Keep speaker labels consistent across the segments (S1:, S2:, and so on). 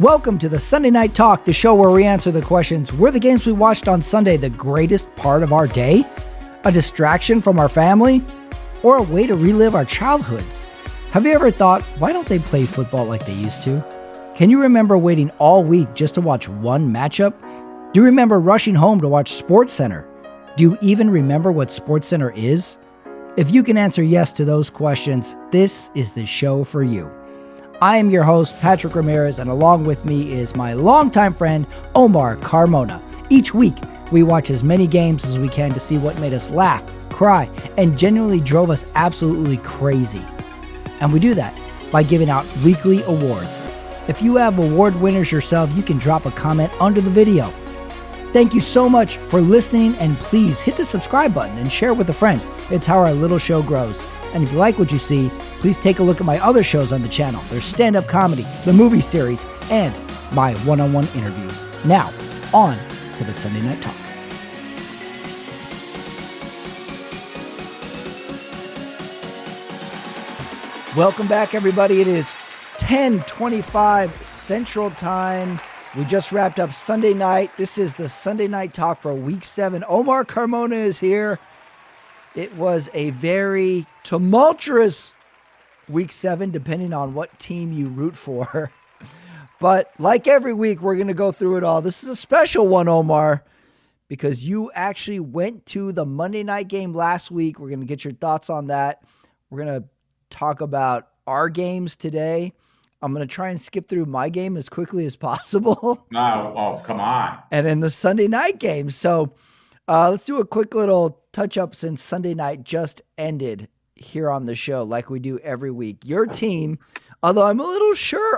S1: Welcome to the Sunday Night Talk, the show where we answer the questions: were the games we watched on Sunday the greatest part of our day? A distraction from our family? Or a way to relive our childhoods? Have you ever thought, why don't they play football like they used to? Can you remember waiting all week just to watch one matchup? Do you remember rushing home to watch SportsCenter? Do you even remember what SportsCenter is? If you can answer yes to those questions, this is the show for you. I am your host, Patrick Ramirez, and along with me is my longtime friend, Omar Carmona. Each week, we watch as many games as we can to see what made us laugh, cry, and genuinely drove us absolutely crazy. And we do that by giving out weekly awards. If you have award winners yourself, you can drop a comment under the video. Thank you so much for listening, and please hit the subscribe button and share with a friend. It's how our little show grows. And if you like what you see, please take a look at my other shows on the channel. There's stand-up comedy, the movie series, and my one-on-one interviews. Now, on to the Sunday Night Talk. Welcome back, everybody. It is 10:25 Central Time. We just wrapped up Sunday night. This is the Sunday Night Talk for Week 7. Omar Carmona is here. It was a very tumultuous Week 7, depending on what team you root for. But like every week, we're going to go through it all. This is a special one, Omar, because you actually went to the Monday night game last week. We're going to get your thoughts on that. We're going to talk about our games today. I'm going to try and skip through my game as quickly as possible.
S2: Oh, come on.
S1: And in the Sunday night game. So let's do a quick little touch-up since Sunday night just ended here on the show like we do every week. Your team, although I'm a little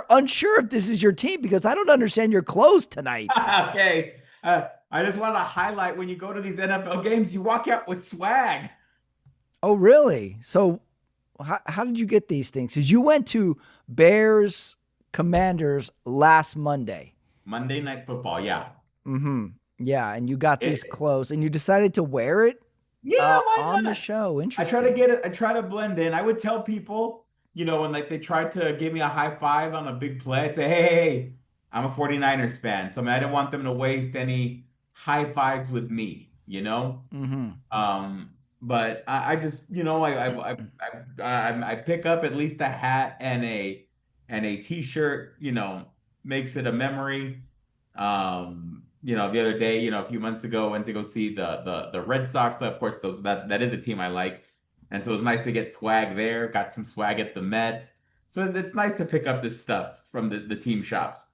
S1: unsure if this is your team because I don't understand your clothes tonight.
S2: Okay. I just wanted to highlight, when you go to these NFL games, you walk out with swag.
S1: Oh, really? So how did you get these things? Because you went to Bears Commanders last Monday.
S2: Monday Night Football, yeah.
S1: Mm-hmm. Yeah, and you got these clothes, and you decided to wear it?
S2: Yeah, why not?
S1: On the show. Interesting.
S2: I try to blend in. I would tell people, when they tried to give me a high five on a big play, I'd say, hey, I'm a 49ers fan. So I didn't want them to waste any high fives with me,
S1: Mm-hmm.
S2: But I just, I pick up at least a hat and a t-shirt, makes it a memory. The other day, a few months ago, went to go see the Red Sox play. Of course, that is a team I like. And so it was nice to get swag there. Got some swag at the Mets. So it's nice to pick up this stuff from the team shops.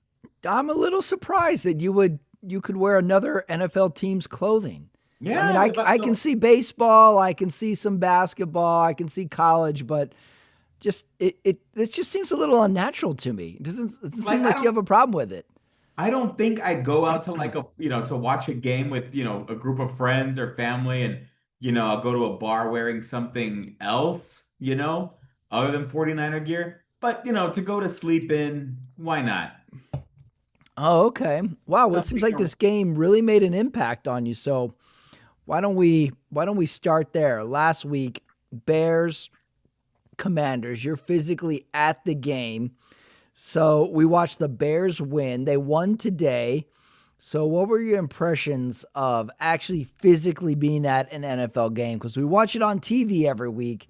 S1: I'm a little surprised that you could wear another NFL team's clothing.
S2: Yeah.
S1: I mean, I can see baseball, I can see some basketball, I can see college, but just it just seems a little unnatural to me. It doesn't seem like you have a problem with it.
S2: I don't think I'd go out to to watch a game with, a group of friends or family and, I'll go to a bar wearing something else, other than 49er gear. But, to go to sleep in, why not?
S1: Oh, okay. Wow. Well, it seems like this game really made an impact on you. So why don't we start there? Last week, Bears, Commanders, you're physically at the game. So we watched the Bears win. They won today. So what were your impressions of actually physically being at an NFL game? Because we watch it on TV every week,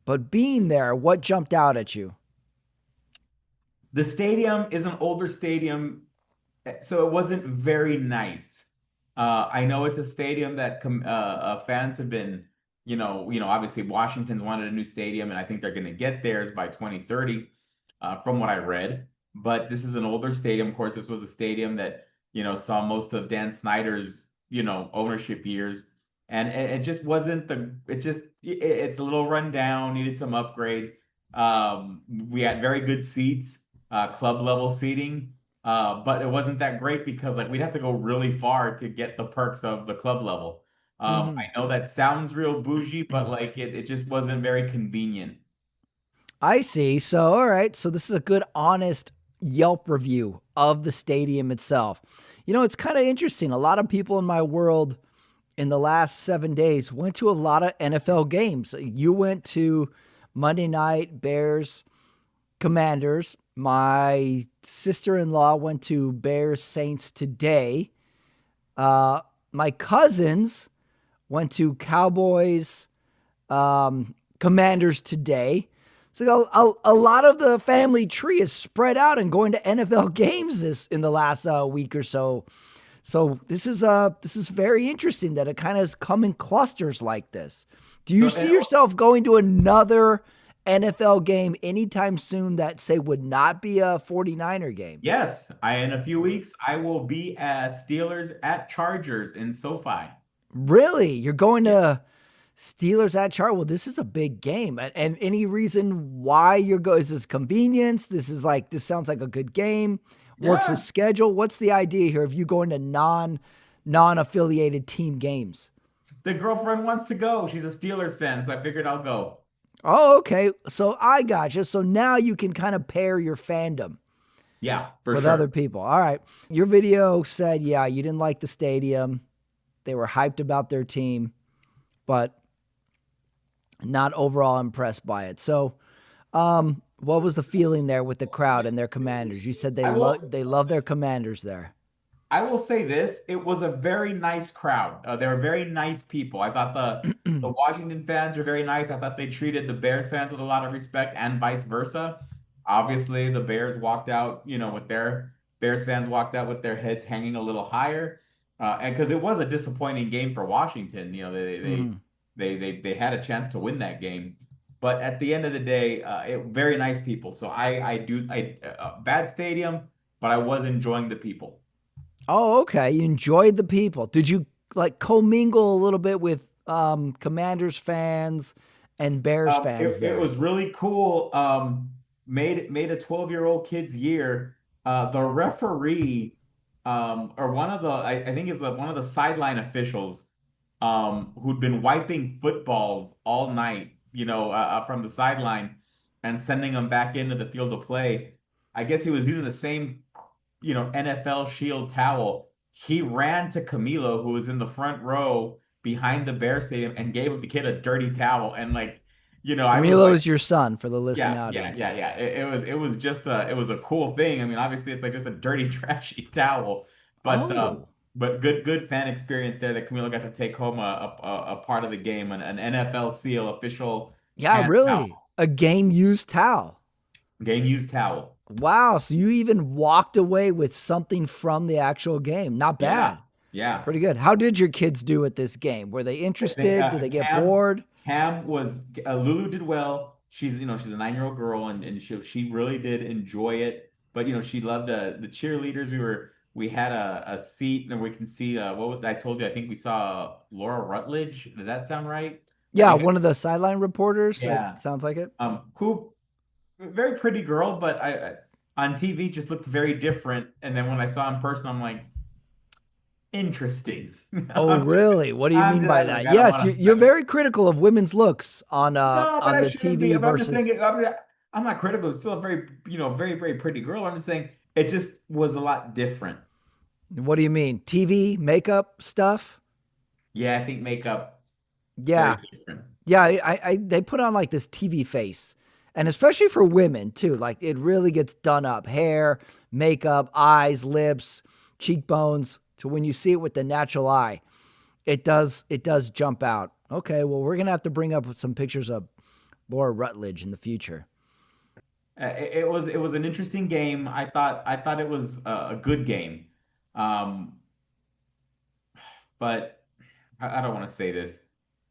S1: but being there, what jumped out at you?
S2: The stadium is an older stadium, so it wasn't very nice. I know it's a stadium that fans have been, obviously Washington's wanted a new stadium, and I think they're going to get theirs by 2030. From what I read, but this is an older stadium. Of course, this was a stadium that, saw most of Dan Snyder's, ownership years. And it just wasn't it's a little run down, needed some upgrades. We had very good seats, club level seating, but it wasn't that great because we'd have to go really far to get the perks of the club level. I know that sounds real bougie, but it just wasn't very convenient.
S1: I see. So, all right. So this is a good, honest Yelp review of the stadium itself. It's kind of interesting. A lot of people in my world in the last 7 days went to a lot of NFL games. You went to Monday night, Bears, Commanders. My sister-in-law went to Bears Saints today. Uh, my cousins went to Cowboys Commanders today. So a lot of the family tree is spread out and going to NFL games this in the last week or so. So this is very interesting that it kind of has come in clusters like this. Do you
S2: So,
S1: see yourself going to another NFL game anytime soon that say would not be a 49er game?
S2: yes, in a few weeks I will be at Steelers at Chargers in SoFi.
S1: Really? You're going
S2: Yeah.
S1: to Steelers at Chart? Well, this is a big game. And any reason why you're going? Is this convenience? This sounds like a good game. Works with
S2: Yeah.
S1: schedule. What's the idea here of you going to non-affiliated team games?
S2: The girlfriend wants to go. She's a Steelers fan, so I figured I'll go.
S1: Oh, okay. So I gotcha. So now you can kind of pair your fandom
S2: Yeah, for
S1: with
S2: sure.
S1: other people. All right. Your video said, yeah, you didn't like the stadium. They were hyped about their team, but not overall impressed by it. So, what was the feeling there with the crowd and their commanders? You said
S2: I will.
S1: they love their commanders there.
S2: I will say this, it was a very nice crowd. They were very nice people. I thought the Washington fans were very nice. I thought they treated the Bears fans with a lot of respect and vice versa. Obviously, the Bears walked out, with their Bears fans walked out with their heads hanging a little higher. And because it was a disappointing game for Washington,
S1: Hmm.
S2: they had a chance to win that game. But at the end of the day, very nice people. So I bad stadium, but I was enjoying the people.
S1: Oh, okay. You enjoyed the people. Did you like commingle a little bit with commanders fans and Bears fans
S2: It
S1: there?
S2: was really cool. Made a 12-year-old kid's year. The referee, or one of the I think it's one of the sideline officials, who'd been wiping footballs all night, from the sideline and sending them back into the field of play. I guess he was using the same, NFL Shield towel. He ran to Camilo, who was in the front row behind the Bear Stadium, and gave the kid a dirty towel. And like, I was
S1: Camilo
S2: like,
S1: is your son for the listening
S2: yeah, yeah,
S1: audience.
S2: yeah, yeah. It was just a cool thing. I mean, obviously it's like just a dirty, trashy towel, but
S1: Oh,
S2: good fan experience there that Camilo got to take home a part of the game, an NFL seal official
S1: yeah,
S2: hand
S1: really?
S2: towel,
S1: A game used towel.
S2: game used towel.
S1: Wow. So you even walked away with something from the actual game. Not
S2: Yeah,
S1: bad.
S2: yeah.
S1: Pretty good. How did your kids do at this game? Were they
S2: They,
S1: interested? Did they get bored?
S2: Cam was Lulu did well. She's a 9-year-old girl, and she really did enjoy it. But she loved the cheerleaders. We had a seat, and we can see what was I told you. I think we saw Laura Rutledge. Does that sound right? I
S1: Yeah,
S2: think
S1: one of the sideline reporters. It
S2: yeah.
S1: sounds like it.
S2: Who very pretty girl, but I on TV just looked very different. And then when I saw in person, I'm like, interesting.
S1: Oh, really? What do you mean by
S2: Look,
S1: that?
S2: I don't
S1: Yes,
S2: want
S1: you're
S2: to.
S1: very critical of women's looks
S2: No, but
S1: on
S2: I
S1: the
S2: shouldn't be.
S1: TV
S2: But I'm just saying
S1: versus.
S2: I'm not critical. It's still a very, very, very pretty girl. I'm just saying it just was a lot different.
S1: What do you mean? TV makeup stuff?
S2: Yeah, I think makeup very
S1: Yeah,
S2: different.
S1: yeah. They put on like this TV face, and especially for women too. Like it really gets done up: hair, makeup, eyes, lips, cheekbones. So when you see it with the natural eye, it does jump out. Okay, well we're gonna have to bring up some pictures of Laura Rutledge in the future.
S2: It was an interesting game. I thought it was a good game. Um, but I don't want to say this.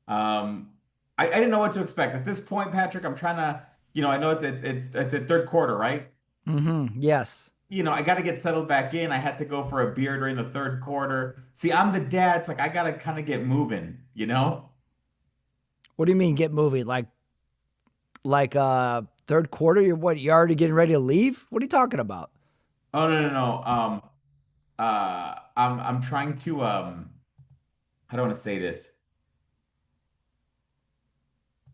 S2: Um, I didn't know what to expect at this point, Patrick. I'm trying to, I know it's a third quarter, right?
S1: Mm-hmm. Yes.
S2: I got to get settled back in. I had to go for a beer during the third quarter. See, I'm the dad. It's like I got to kind of get moving, you know?
S1: What do you mean get moving? Like third quarter? You're already getting ready to leave? What are you talking about?
S2: Oh, no, no, no. I'm trying to, I don't want to say this.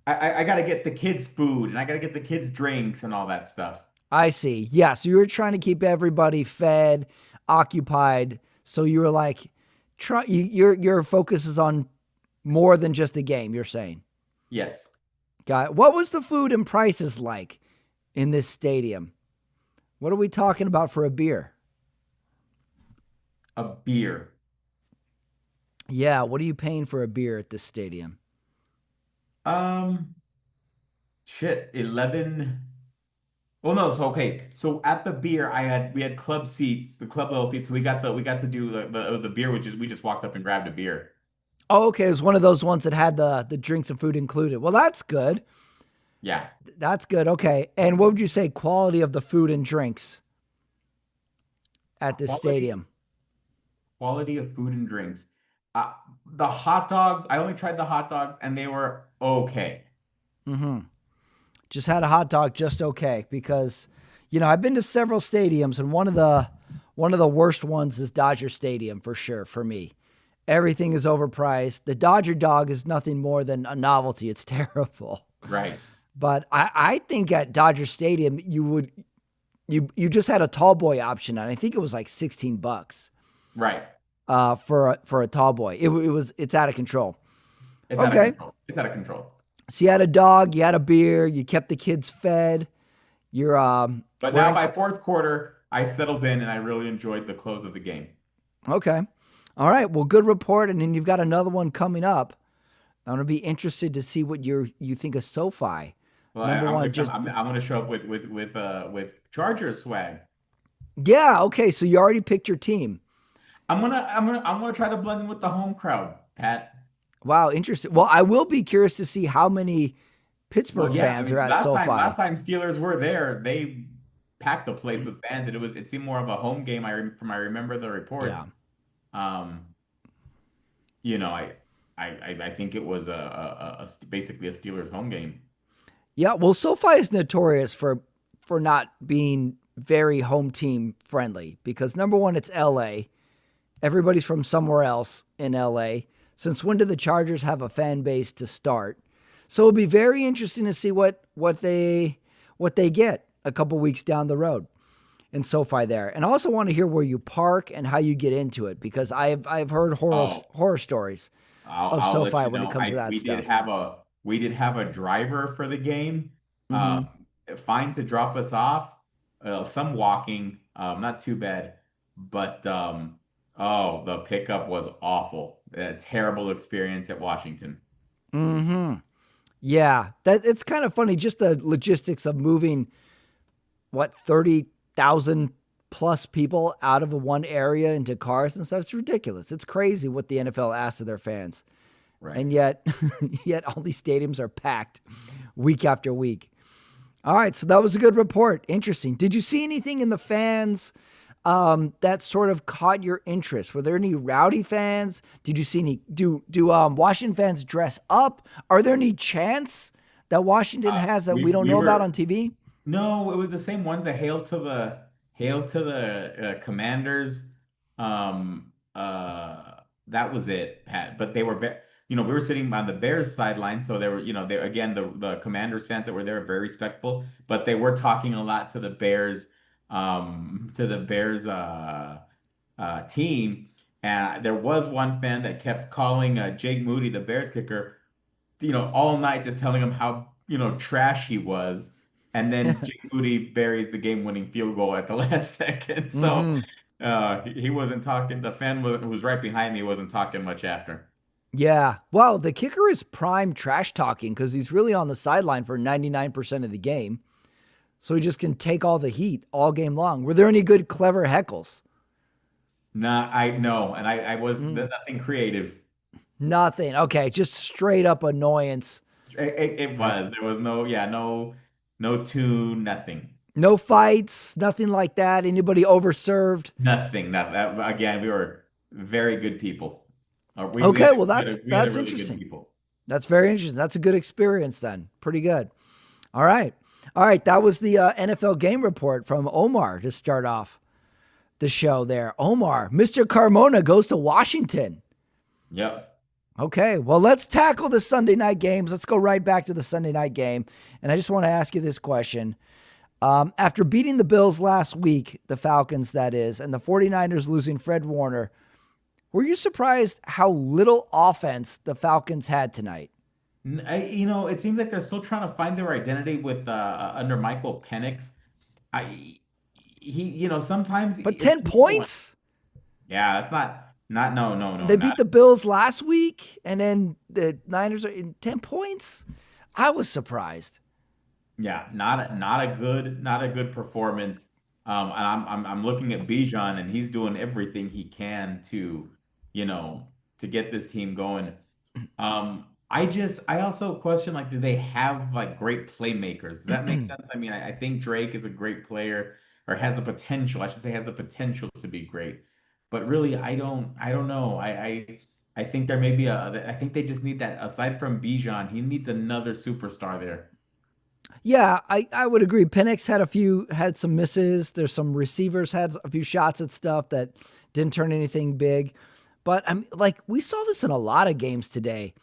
S2: I got to get the kids food and I got to get the kids drinks and all that stuff.
S1: I see. Yeah, so you were trying to keep everybody fed, occupied. So you were like, your focus is on more than just a game. You're saying,
S2: Yes.
S1: got it. What was the food and prices like in this stadium? What are we talking about for a beer?
S2: A beer.
S1: Yeah, what are you paying for a beer at this stadium?
S2: Um, shit, 11. Well, no, so okay. So at the beer, we had club seats, the club level seats. So we got to do the beer, which is we just walked up and grabbed a beer.
S1: Oh, okay. It was one of those ones that had the drinks and food included. Well, that's good.
S2: Yeah.
S1: That's good. Okay. And what would you say quality of the food and drinks at this
S2: Quality
S1: stadium?
S2: quality of food and drinks. Uh, the hot dogs, I only tried the hot dogs and they were okay.
S1: Mm-hmm. Just had a hot dog, just okay. Because, I've been to several stadiums, and one of the worst ones is Dodger Stadium for sure for me. Everything is overpriced. The Dodger dog is nothing more than a novelty. It's terrible.
S2: Right.
S1: But I think at Dodger Stadium you just had a tall boy option, and I think it was like $16
S2: Right.
S1: for a tall boy. It's out of control.
S2: It's out of
S1: Okay.
S2: control. It's out of control.
S1: So you had a dog, you had a beer, you kept the kids fed. You're
S2: But now
S1: wearing
S2: by fourth quarter, I settled in and I really enjoyed the close of the game.
S1: okay. All right. Well, good report, and then you've got another one coming up. I'm gonna be interested to see what you think of SoFi.
S2: Well,
S1: Number
S2: I'm
S1: one,
S2: gonna come.
S1: just
S2: I'm gonna show up with Chargers swag.
S1: yeah. Okay. So you already picked your team.
S2: I'm gonna try to blend in with the home crowd, Pat.
S1: Wow, interesting. Well, I will be curious to see how many
S2: Well,
S1: Pittsburgh
S2: yeah. I
S1: fans are
S2: mean,
S1: at
S2: last
S1: SoFi.
S2: time Steelers were there, they packed the place with fans, and it seemed more of a home game. From I remember the
S1: Yeah.
S2: reports. Um, you know, I think it was basically a Steelers home game.
S1: Yeah. Well, SoFi is notorious for not being very home team friendly because number one, it's LA. Everybody's from somewhere else in LA. Since when did the Chargers have a fan base to start? So it'll be very interesting to see what they get a couple weeks down the road in SoFi there. And I also want to hear where you park and how you get into it because I've heard
S2: Oh,
S1: horror stories of
S2: I'll let
S1: SoFi
S2: you
S1: when it
S2: know.
S1: comes to that stuff.
S2: We did have a driver for the game.
S1: Mm-hmm.
S2: Fine to drop us off. Some walking, not too bad, but oh, the pickup was awful. A terrible experience at Washington.
S1: Mm-hmm. Yeah, that it's kind of funny just the logistics of moving what 30,000 plus people out of one area into cars and stuff. It's ridiculous. It's crazy what the NFL asks of their fans,
S2: Right.
S1: and yet yet all these stadiums are packed week after week. All right, so that was a good report. Interesting. Did you see anything in the fans that sort of caught your interest? Were there any rowdy fans? Did you see any? Do Washington fans dress up? Are there any chants that Washington has that we don't
S2: We
S1: know about
S2: were
S1: on TV?
S2: No, it was the same ones that hail to the Commanders. That was it, Pat. But they were very, we were sitting on the Bears sideline, so they were, they again the Commanders fans that were there were very respectful, but they were talking a lot to the Bears team. And there was one fan that kept calling Jake Moody, the Bears kicker, all night just telling him how, trash he was. And then Jake Moody buries the game-winning field goal at the last second. So
S1: Mm-hmm.
S2: he wasn't talking. The fan who was right behind me wasn't talking much after.
S1: Yeah. Well, the kicker is prime trash talking because he's really on the sideline for 99% of the game. So he just can take all the heat all game long. Were there any good, clever heckles?
S2: Nah, I know, and I was
S1: Mm,
S2: nothing creative.
S1: nothing. Okay. Just straight up annoyance.
S2: It was. There was no tune, nothing.
S1: No fights, nothing like that. Anybody overserved?
S2: Nothing. Not that again, we were very good people.
S1: Okay. Well, that's
S2: We had a
S1: that's
S2: really good
S1: interesting.
S2: people.
S1: That's very interesting. That's a good experience then. Pretty good. All right. All right. That was the NFL game report from Omar to start off the show there. Omar, Mr. Carmona goes to Washington.
S2: Yep.
S1: Okay, well, let's tackle the Sunday night games. Let's go right back to the Sunday night game. And I just want to ask you this question. After beating the Bills last week, the Falcons, that is, and the 49ers losing Fred Warner, were you surprised how little offense the Falcons had tonight?
S2: It seems like they're still trying to find their identity with under Michael Penix. I sometimes
S1: But
S2: it's
S1: 10 points?
S2: yeah, that's not no no no
S1: They
S2: not
S1: beat the Bills last week, and then the Niners are in 10 points. I was surprised.
S2: yeah, not a good performance. And I'm looking at Bijan, and he's doing everything he can you know, to get this team going. I also question, like, do they have like great playmakers? Does that make sense? I mean, I think Drake is a great player, or has the potential, I should say, has the potential to be great. But really, I don't know. I think there may be I think they just need that, aside from Bijan, he needs another superstar there.
S1: Yeah, I would agree. Penix had some misses. There's some receivers had a few shots at stuff that didn't turn anything big. But I'm like we saw this in a lot of games today.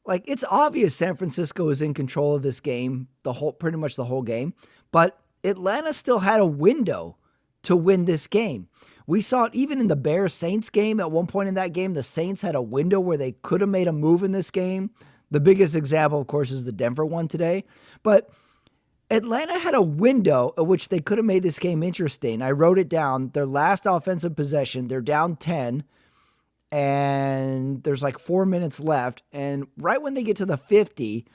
S1: Like it's obvious San Francisco is in control of this game, the whole pretty much the whole game, but Atlanta still had a window to win this game. We saw it even in the Bears Saints game. At one point in that game, the Saints had a window where they could have made a move in this game. The biggest example, of course, is the Denver one today. But Atlanta had a window at which they could have made this game interesting. I wrote it down. Their last offensive possession, they're down 10, and there's like 4 minutes left. And right when they get to the 50,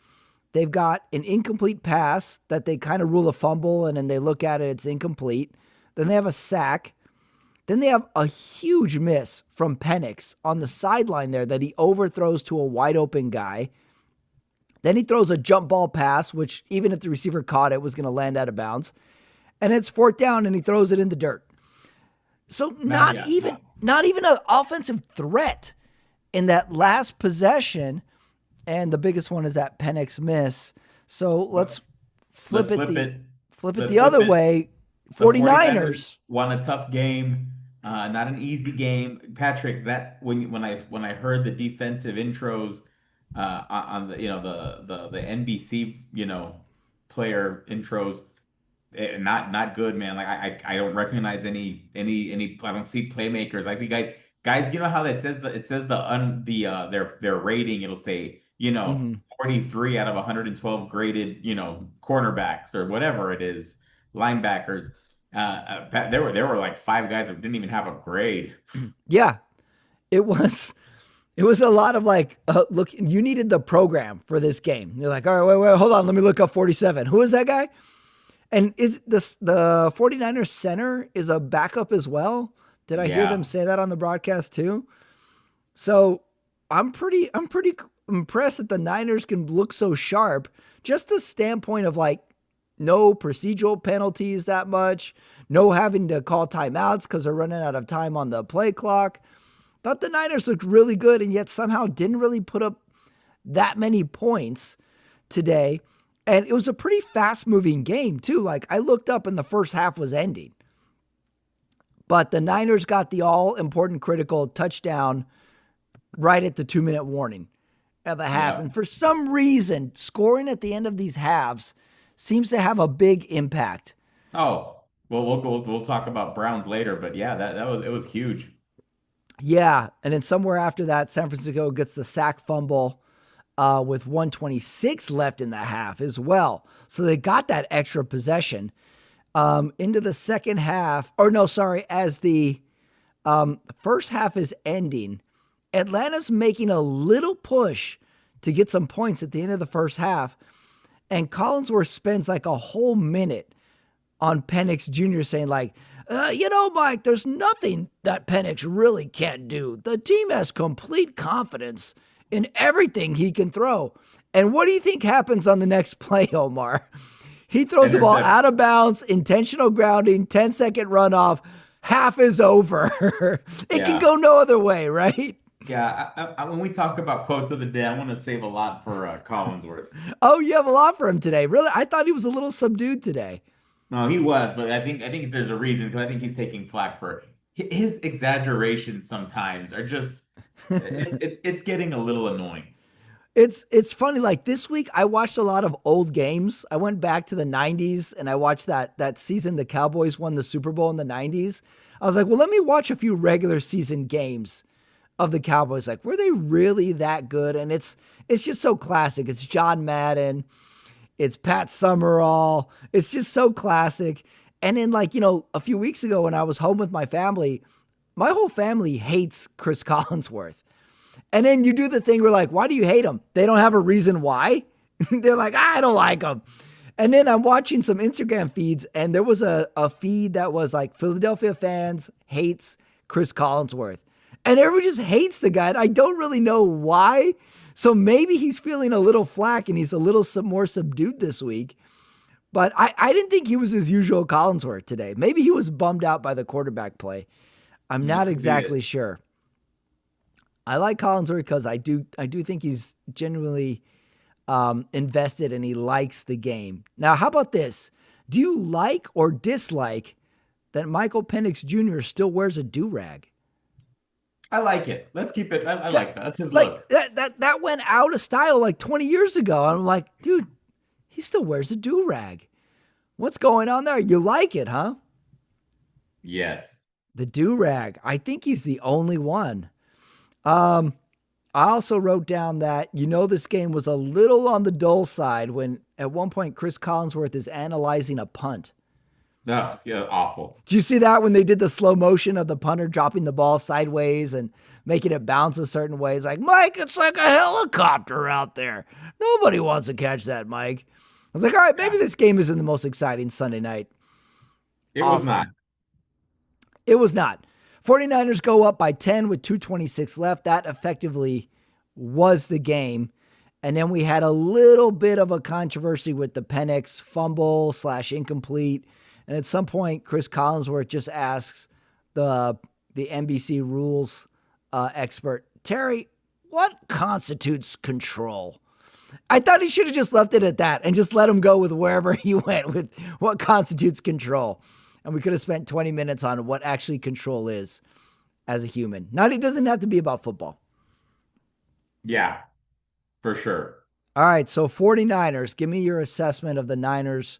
S1: they've got an incomplete pass that they kind of rule a fumble, and then they look at it, it's incomplete. Then they have a sack. Then they have a huge miss from Penix on the sideline there that he overthrows to a wide open guy. Then he throws a jump ball pass, which even if the receiver caught it, was going to land out of bounds. And it's fourth down, and he throws it in the dirt. So
S2: Not
S1: not
S2: yeah.
S1: even not even an offensive threat in that last possession. And the biggest one is that Penix miss. So let's
S2: Let's
S1: flip it
S2: flip
S1: the
S2: it.
S1: flip it
S2: Let's
S1: the
S2: flip
S1: other
S2: it.
S1: way.
S2: The 49ers
S1: 49ers.
S2: won a tough game, not an easy game. Patrick, that when I heard the defensive intros on the the NBC player intros, not good, man. Like I don't recognize any. I don't see playmakers. I see guys. You know how it says their rating. It'll say
S1: Mm-hmm.
S2: 43 out of 112 graded cornerbacks or whatever it is, linebackers. There were like five guys that didn't even have a grade.
S1: Yeah, it was. It was a lot of like, look, you needed the program for this game. You're like, all right, wait, hold on. Let me look up 47. Who is that guy? And is this the 49ers center is a backup as well? Did I hear them
S2: Yeah.
S1: say that on the broadcast too? So I'm pretty impressed that the Niners can look so sharp. Just the standpoint of like no procedural penalties that much, no having to call timeouts because they're running out of time on the play clock. Thought the Niners looked really good and yet somehow didn't really put up that many points today. And it was a pretty fast moving game, too. Like I looked up and the first half was ending. But the Niners got the all important critical touchdown right at the 2 minute warning at the half.
S2: Yeah.
S1: And for some reason, scoring at the end of these halves seems to have a big impact.
S2: Oh, well, we'll talk about Browns later, but yeah, that was it was huge.
S1: Yeah. And then somewhere after that, San Francisco gets the sack fumble with 126 left in the half as well. So they got that extra possession into the second half. Or no, sorry, as the first half is ending, Atlanta's making a little push to get some points at the end of the first half. And Collinsworth spends like a whole minute on Penix Jr. saying like, Mike, there's nothing that Penix really can't do. The team has complete confidence in everything he can throw. And what do you think happens on the next play, Omar? He throws the ball
S2: Intercept.
S1: out of bounds, intentional grounding, 10-second runoff. Half is over. It can
S2: Yeah.
S1: go no other way, right?
S2: Yeah, when we talk about quotes of the day, I want to save a lot for Collinsworth.
S1: Oh, you have a lot for him today. Really? I thought he was a little subdued today.
S2: No, he was, but I think there's a reason, because I think he's taking flack for his exaggerations sometimes are just it's getting a little annoying.
S1: It's funny. Like this week, I watched a lot of old games. I went back to the '90s and I watched that season the Cowboys won the Super Bowl in the '90s. I was like, well, let me watch a few regular season games of the Cowboys. Like, were they really that good? And it's just so classic. It's John Madden. It's Pat Summerall. It's just so classic. And then, like, a few weeks ago when I was home with my whole family hates Chris Collinsworth. And then you do the thing where, like, why do you hate him? They don't have a reason why. They're like, I don't like him. And then I'm watching some Instagram feeds, and there was a feed that was like Philadelphia fans hates Chris Collinsworth. And everyone just hates the guy. And I don't really know why. So maybe he's feeling a little flack and he's a little more subdued this week. But I didn't think he was his usual Collinsworth today. Maybe he was bummed out by the quarterback play. I'm not
S2: Could be
S1: exactly
S2: it.
S1: sure. I like Collinsworth because I do think he's genuinely invested and he likes the game. Now, how about this? Do you like or dislike that Michael Penix Jr. still wears a do-rag?
S2: I like it. Let's keep it. I
S1: Yeah,
S2: like that. That's his
S1: like
S2: look.
S1: that went out of style like 20 years ago. I'm like, dude, he still wears a do-rag. What's going on there? You like it, huh?
S2: Yes.
S1: The do-rag. I think he's the only one. Um, I also wrote down that this game was a little on the dull side when at one point Chris Collinsworth is analyzing a punt.
S2: Ugh, yeah, awful.
S1: Do you see that when they did the slow motion of the punter dropping the ball sideways and making it bounce a certain way? It's like, Mike, it's like a helicopter out there. Nobody wants to catch that, Mike. I was like, all right, maybe
S2: Yeah.
S1: this game isn't the most exciting Sunday night
S2: It was not.
S1: offering. It was not. 49ers go up by 10 with 2:26 left. That effectively was the game. And then we had a little bit of a controversy with the Penix fumble / incomplete. And at some point, Chris Collinsworth just asks the NBC rules expert, Terry, what constitutes control? I thought he should have just left it at that and just let him go with wherever he went with what constitutes control. And we could have spent 20 minutes on what actually control is as a human. Not, it doesn't have to be about football.
S2: Yeah, for sure.
S1: All right, so 49ers, give me your assessment of the Niners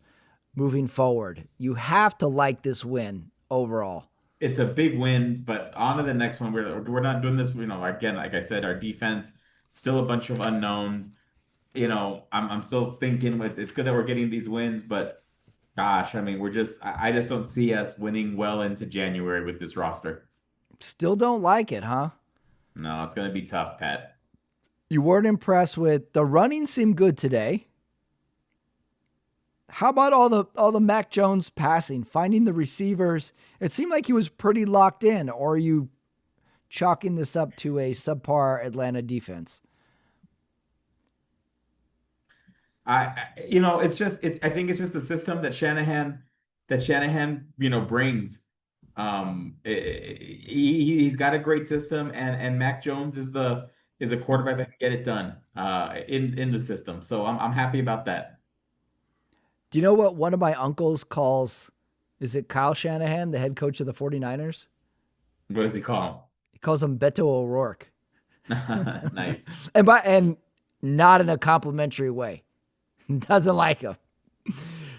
S1: moving forward. You have to like this win overall.
S2: It's a big win, but on to the next one. We're not doing this, again, like I said, our defense still a bunch of unknowns. I'm still thinking it's good that we're getting these wins, but gosh, I mean, I just don't see us winning well into January with this roster.
S1: Still don't like it, huh?
S2: No, it's gonna be tough, Pat.
S1: You weren't impressed with the running seemed good today. How about all the Mac Jones passing, finding the receivers? It seemed like he was pretty locked in, or are you chalking this up to a subpar Atlanta defense?
S2: I think it's just the system that Shanahan brings. He's got a great system, and Mac Jones is a quarterback that can get it done in the system. So I'm happy about that.
S1: Do you know what one of my uncles calls, is it Kyle Shanahan, the head coach of the 49ers?
S2: What does he call
S1: He calls him Beto O'Rourke.
S2: him? Nice.
S1: And not in a complimentary way. Doesn't like him.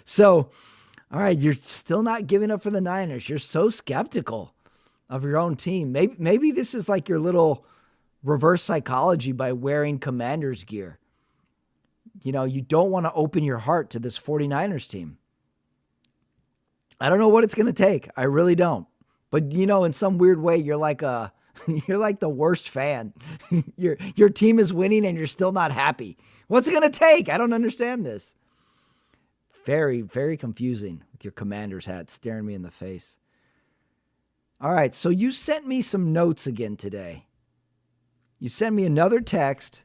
S1: So, all right, you're still not giving up for the Niners. You're so skeptical of your own team. Maybe this is like your little reverse psychology by wearing Commanders gear. You don't want to open your heart to this 49ers team. I don't know what it's going to take. I really don't. But in some weird way, you're like you're like the worst fan. Your team is winning and you're still not happy. What's it going to take? I don't understand this. Very, very confusing with your Commander's hat staring me in the face. All right, so you sent me some notes again today. You sent me another text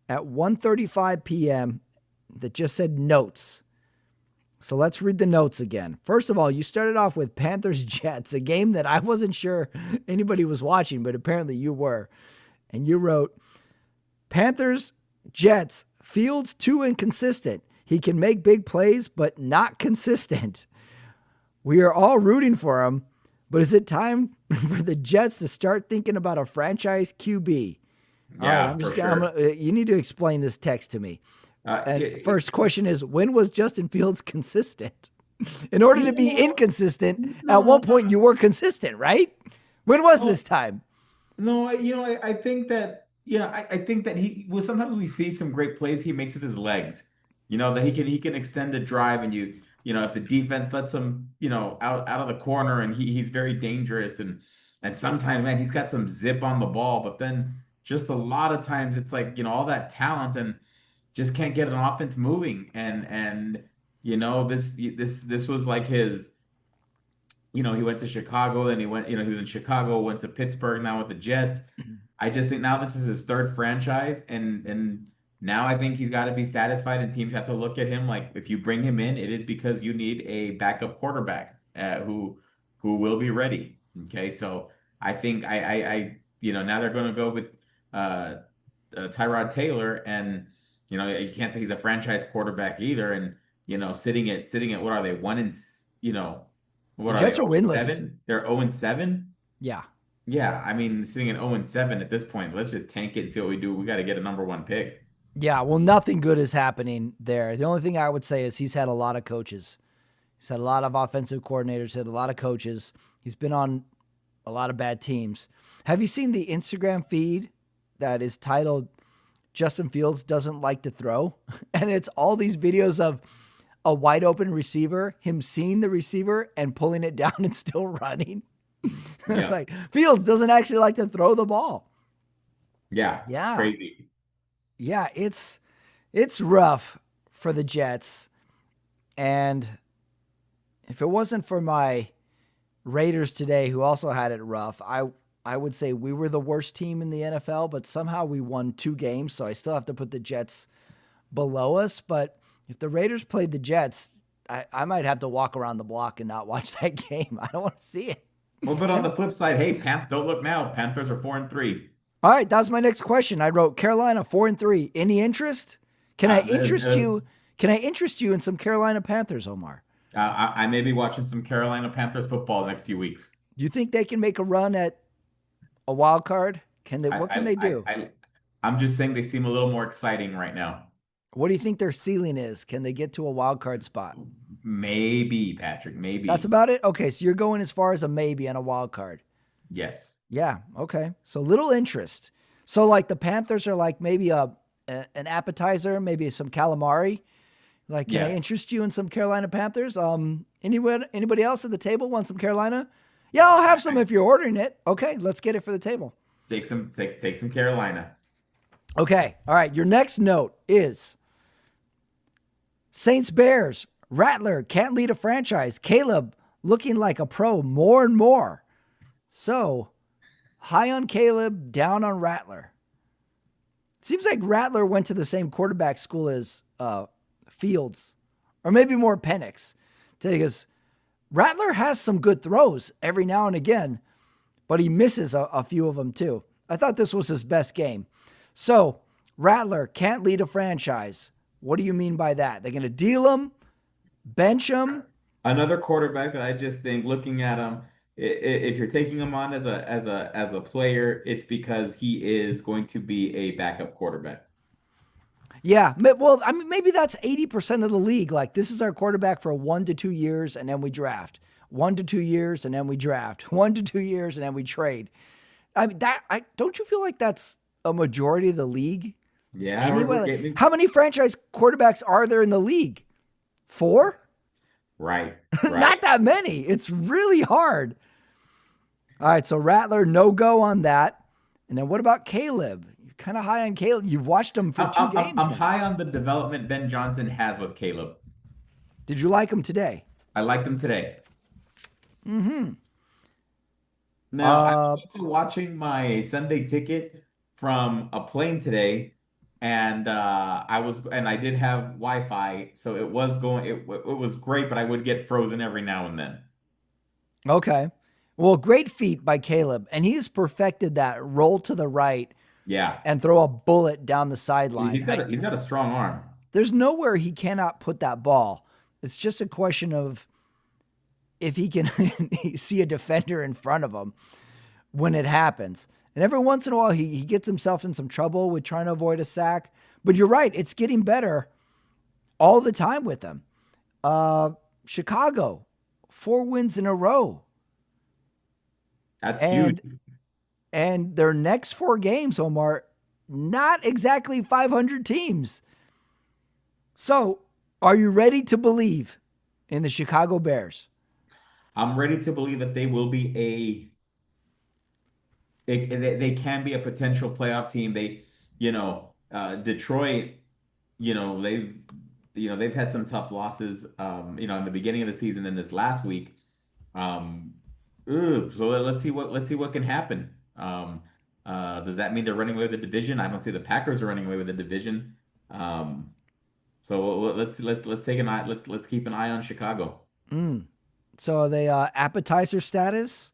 S1: at 1:35 p.m. that just said notes. So let's read the notes again. First of all, you started off with Panthers Jets, a game that I wasn't sure anybody was watching, but apparently you were. And you wrote, Panthers Jets, Fields too inconsistent. He can make big plays, but not consistent. We are all rooting for him, but is it time for the Jets to start thinking about a franchise QB? All right,
S2: Yeah, for sure.
S1: you need to explain this text to me. And first question is, when was Justin Fields consistent? In order to be inconsistent, at one point you were consistent, right? When was
S2: No,
S1: this time?
S2: no, I think that, I think that sometimes we see some great plays he makes with his legs, that he can extend a drive and if the defense lets him, out of the corner, and he's very dangerous, and sometimes, man, he's got some zip on the ball, but then just a lot of times it's like, all that talent and just can't get an offense moving. And this was like his, he went to Chicago, and he was in Chicago, went to Pittsburgh, now with the Jets. I just think now this is his third franchise, and now I think he's got to be satisfied, and teams have to look at him like, if you bring him in, it is because you need a backup quarterback, who will be ready. Okay, so I think now they're going to go with uh, Tyrod Taylor, and you can't say he's a franchise quarterback either, and sitting at what are they,
S1: The
S2: what are they,
S1: Jets are
S2: 0 and
S1: winless.
S2: 7? They're 0 and 7.
S1: Yeah.
S2: Yeah, I mean, sitting at 0 and 7 at this point, let's just tank it and see what we do. We got to get a number one pick.
S1: Yeah, well, nothing good is happening there. The only thing I would say is he's had a lot of coaches. He's had a lot of offensive coordinators, had a lot of coaches. He's been on a lot of bad teams. Have you seen the Instagram feed that is titled Justin Fields Doesn't Like to Throw? And it's all these videos of a wide open receiver, him seeing the receiver and pulling it down and still running. It's
S2: Yeah.
S1: like Fields doesn't actually like to throw the ball.
S2: Yeah.
S1: Yeah.
S2: Crazy.
S1: Yeah, it's rough for the Jets. And if it wasn't for my Raiders today, who also had it rough, I would say we were the worst team in the NFL, but somehow we won 2 games, so I still have to put the Jets below us. But if the Raiders played the Jets, I might have to walk around the block and not watch that game. I don't want to see it.
S2: Well, but on the flip side, hey, don't look now. Panthers are 4 and 3.
S1: All right, that was my next question. I wrote Carolina 4 and 3. Any interest? Can I interest you? Can I interest you in some Carolina Panthers, Omar?
S2: I may be watching some Carolina Panthers football the next few weeks.
S1: Do you think they can make a run at a wild card? Can they? What can they do?
S2: I'm just saying they seem a little more exciting right now.
S1: What do you think their ceiling is? Can they get to a wild card spot?
S2: Maybe, Patrick. Maybe.
S1: That's about it? Okay, so you're going as far as a maybe on a wild card.
S2: Yes.
S1: Yeah, okay. So little interest. So like the Panthers are like maybe an appetizer, maybe some calamari. Like, can I interest you in some Carolina Panthers? Anybody else at the table want some Carolina? Yeah, I'll have some if you're ordering it. Okay, let's get it for the table.
S2: Take some Carolina.
S1: Okay, all right. Your next note is Saints Bears. Rattler can't lead a franchise. Caleb looking like a pro more and more. So, high on Caleb, down on Rattler. Seems like Rattler went to the same quarterback school as Fields, or maybe more Penix. Because Rattler has some good throws every now and again, but he misses a few of them too. I thought this was his best game. So, Rattler can't lead a franchise. What do you mean by that? They're going to deal him, bench him?
S2: Another quarterback that I just think, looking at him, if you're taking him on as a player, it's because he is going to be a backup quarterback.
S1: Yeah, well, I mean, maybe that's 80% of the league. Like, this is our quarterback for 1 to 2 years, and then we draft. 1 to 2 years, and then we draft. 1 to 2 years, and then we trade. I mean, don't you feel like that's a majority of the league?
S2: Yeah.
S1: Anyway, how many franchise quarterbacks are there in the league? 4?
S2: Right.
S1: Not that many. It's really hard. All right, so Rattler, no go on that. And then what about Caleb? You're kind of high on Caleb. You've watched him for 2 games.
S2: I'm high on the development Ben Johnson has with Caleb.
S1: Did you like him today?
S2: I liked him today.
S1: Mm-hmm.
S2: Now, I'm also watching my Sunday ticket from a plane today, and I did have Wi-Fi, so it was great, but I would get frozen every now and then.
S1: Okay. Well, great feat by Caleb, and he's perfected that roll to the right,
S2: Yeah,
S1: and throw a bullet down the sideline.
S2: he's got a strong arm.
S1: There's nowhere he cannot put that ball. It's just a question of if he can see a defender in front of him when it happens. And every once in a while, he gets himself in some trouble with trying to avoid a sack. But you're right. It's getting better all the time with him. Chicago, 4 wins in a row.
S2: That's huge.
S1: And their next 4 games, Omar, not exactly 500 teams. So, are you ready to believe in the Chicago Bears.
S2: I'm ready to believe that they will be they can be a potential playoff team. Detroit, they've had some tough losses, in the beginning of the season and this last week. Um, so let's see what can happen. Does that mean they're running away with the division? I don't see the Packers are running away with the division. Um, so let's take an eye. Let's keep an eye on Chicago.
S1: Mm. So are they appetizer status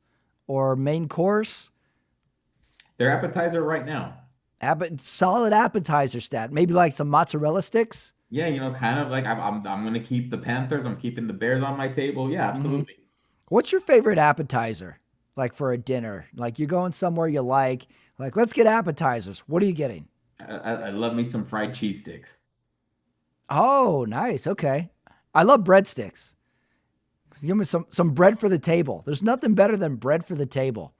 S1: or main course?
S2: Their appetizer right now.
S1: Solid appetizer stat. Maybe like some mozzarella sticks.
S2: Yeah, kind of like I'm gonna keep the Panthers. I'm keeping the Bears on my table. Yeah,
S1: Hmm.
S2: absolutely.
S1: What's your favorite appetizer? Like for a dinner, like you're going somewhere you like let's get appetizers. What are you getting?
S2: I love me some fried cheese sticks.
S1: Oh, nice. Okay. I love breadsticks. Give me some bread for the table. There's nothing better than bread for the table.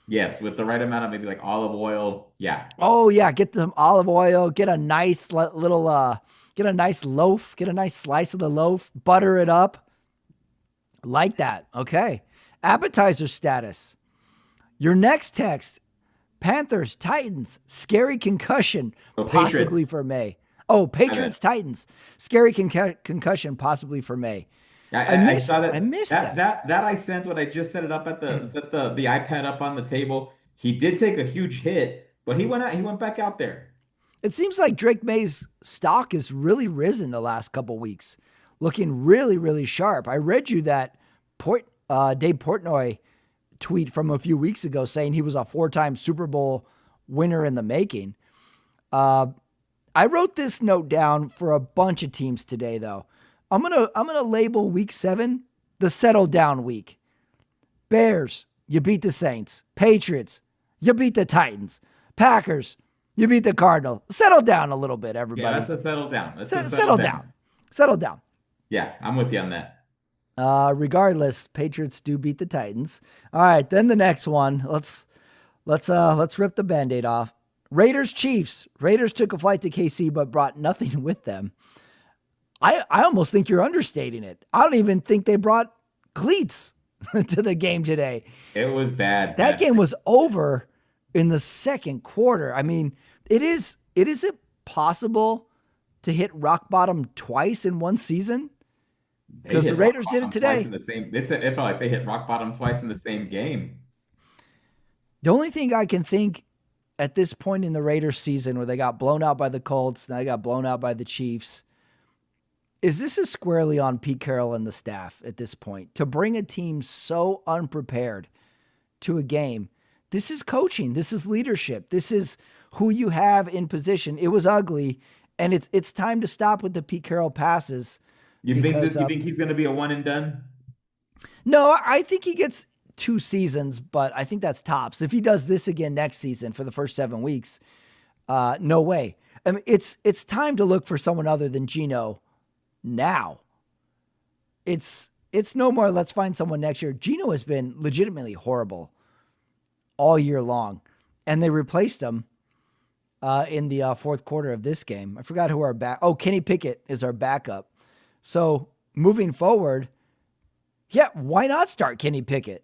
S2: Yes, with the right amount of maybe like olive oil. Yeah.
S1: Oh yeah, get some olive oil, get a nice little get a nice loaf, get a nice slice of the loaf, butter it up. Like that. Okay. Appetizer status. Your next text, Panthers, Titans, scary concussion,
S2: Oh, Patriots.
S1: possibly for May. Oh,
S2: I bet.
S1: Patriots, Titans, scary concussion, possibly for May.
S2: I saw
S1: I
S2: that
S1: missed
S2: that
S1: that.
S2: that that I sent when I just set it up set the iPad up on the table. He did take a huge hit, but he went back out there.
S1: It seems like Drake May's stock has really risen the last couple weeks, looking really, really sharp. I read you that Dave Portnoy tweet from a few weeks ago saying he was a 4-time Super Bowl winner in the making. Uh, I wrote this note down for a bunch of teams today, though. I'm gonna label Week 7 the settle down week. Bears, you beat the Saints. Patriots, you beat the Titans. Packers, you beat the Cardinals. Settle down a little bit,
S2: Yeah,
S1: everybody.
S2: that's a settle down. That's a settle
S1: Settle down.
S2: down.
S1: Settle down.
S2: Yeah, I'm with you on that.
S1: Regardless, Patriots do beat the Titans. All right, then the next one. Let's rip the Band-Aid off. Raiders Chiefs. Raiders took a flight to KC but brought nothing with them. I almost think you're understating it. I don't even think they brought cleats to the game today.
S2: It was bad,
S1: That
S2: bad.
S1: game was over in the second quarter. I mean, it possible to hit rock bottom twice in one season?
S2: They
S1: Because the
S2: hit rock
S1: Raiders did it
S2: bottom twice
S1: today.
S2: in the same. It felt like they hit rock bottom twice in the same game.
S1: The only thing I can think at this point in the Raiders season where they got blown out by the Colts, now they got blown out by the Chiefs, is this is squarely on Pete Carroll and the staff at this point to bring a team so unprepared to a game. This is coaching. This is leadership. This is who you have in position. It was ugly, and it's time to stop with the Pete Carroll passes because
S2: You think he's going to be a one and done?
S1: no, I think he gets 2 seasons, but I think that's tops. If he does this again next season for the first 7 weeks, no way. I mean, it's time to look for someone other than Geno now. It's no more. Let's find someone next year. Geno has been legitimately horrible all year long, and they replaced him in the fourth quarter of this game. I forgot who our back. Oh, Kenny Pickett is our backup. So moving forward, yeah, why not start Kenny Pickett?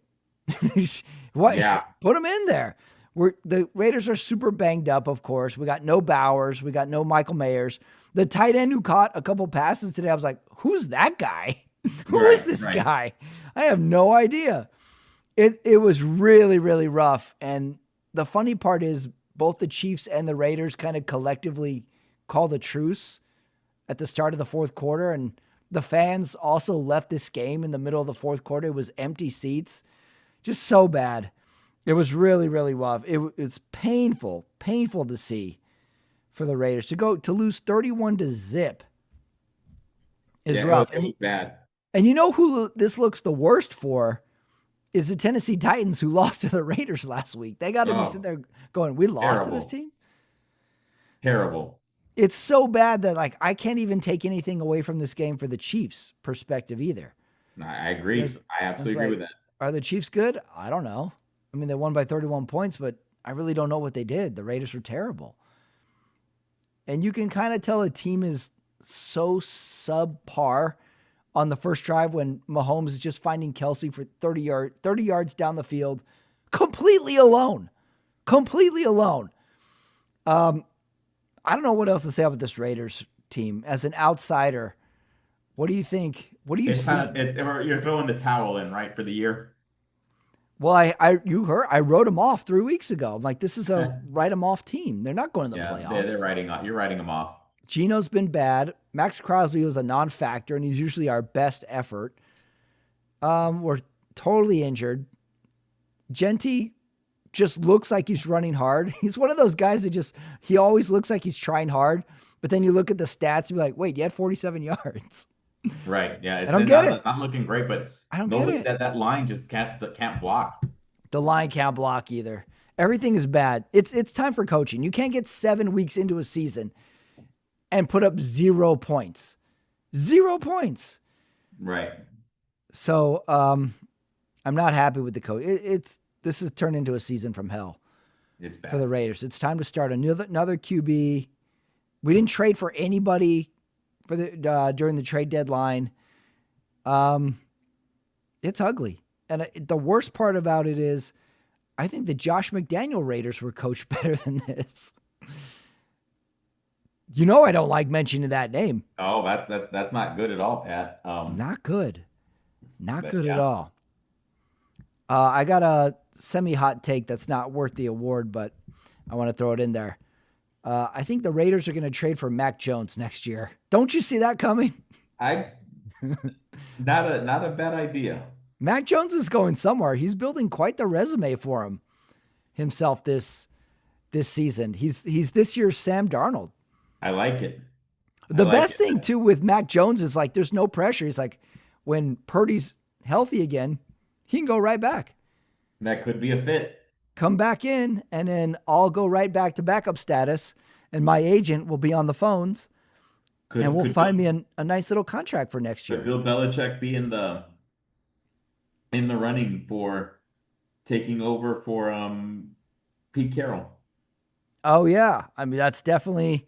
S1: What?
S2: Yeah.
S1: Put him in there. The Raiders are super banged up, of course. We got no Bowers. We got no Michael Mayers. The tight end who caught a couple passes today, I was like, who's that guy? Who is
S2: Right,
S1: this
S2: right.
S1: guy? I have no idea. It was really, really rough. And the funny part is both the Chiefs and the Raiders kind of collectively called a truce at the start of the fourth quarter. And the fans also left this game in the middle of the fourth quarter. It was empty seats. Just so bad. It was really, really rough. It's painful to see for the Raiders to lose 31-0 is
S2: Yeah,
S1: rough.
S2: it was bad.
S1: And you know who this looks the worst for is the Tennessee Titans, who lost to the Raiders last week. They got to be sitting there going, "We lost to this
S2: Terrible.
S1: team."
S2: Terrible.
S1: It's so bad that like I can't even take anything away from this game for the Chiefs' perspective either.
S2: I agree.
S1: Because
S2: I
S1: it's
S2: absolutely agree with
S1: like,
S2: that.
S1: are the Chiefs good? I don't know. I mean, they won by 31 points, but I really don't know what they did. The Raiders were terrible. And you can kind of tell a team is so subpar on the first drive when Mahomes is just finding Kelsey for 30 yards down the field, completely alone. Completely alone. I don't know what else to say about this Raiders team. As an outsider, what do you think? What do you
S2: It's
S1: see?
S2: kind of you're throwing the towel in, right, for the year.
S1: Well, you heard I wrote them off 3 weeks ago. I'm like, this is a write them off team. They're not going to the
S2: Yeah, they're
S1: playoffs.
S2: writing off. You're writing them off.
S1: Geno's been bad. Max Crosby was a non-factor, and he's usually our best effort. We're totally injured. Genty just looks like he's running hard. He's one of those guys that he always looks like he's trying hard, but then you look at the stats and be like, wait, you had 47 yards.
S2: Right. Yeah.
S1: I don't get it.
S2: Not looking great, but
S1: I don't get it.
S2: That line just can't block.
S1: The line can't block either. Everything is bad. It's time for coaching. You can't get 7 weeks into a season and put up 0 points. 0 points.
S2: Right.
S1: So I'm not happy with the coach. This has turned into a season from hell.
S2: It's bad
S1: for the Raiders. It's time to start another QB. We didn't trade for anybody for the during the trade deadline. It's ugly, and the worst part about it is, I think the Josh McDaniel Raiders were coached better than this. You know, I don't like mentioning that name.
S2: Oh, that's not good at all, Pat.
S1: Not good. Not good at all. I got a semi-hot take that's not worth the award, but I want to throw it in there. I think the Raiders are going to trade for Mac Jones next year. Don't you see that coming?
S2: Not a bad idea.
S1: Mac Jones is going somewhere. He's building quite the resume for himself this season. He's this year's Sam Darnold.
S2: I like it.
S1: The best thing too with Mac Jones is like there's no pressure. He's like, when Purdy's healthy again, he can go right back.
S2: That could be a fit.
S1: Come back in, and then I'll go right back to backup status, and my agent will be on the phones, and we'll find me a nice little contract for next year.
S2: Could Bill Belichick be in the running for taking over for Pete Carroll?
S1: Oh yeah, I mean that's definitely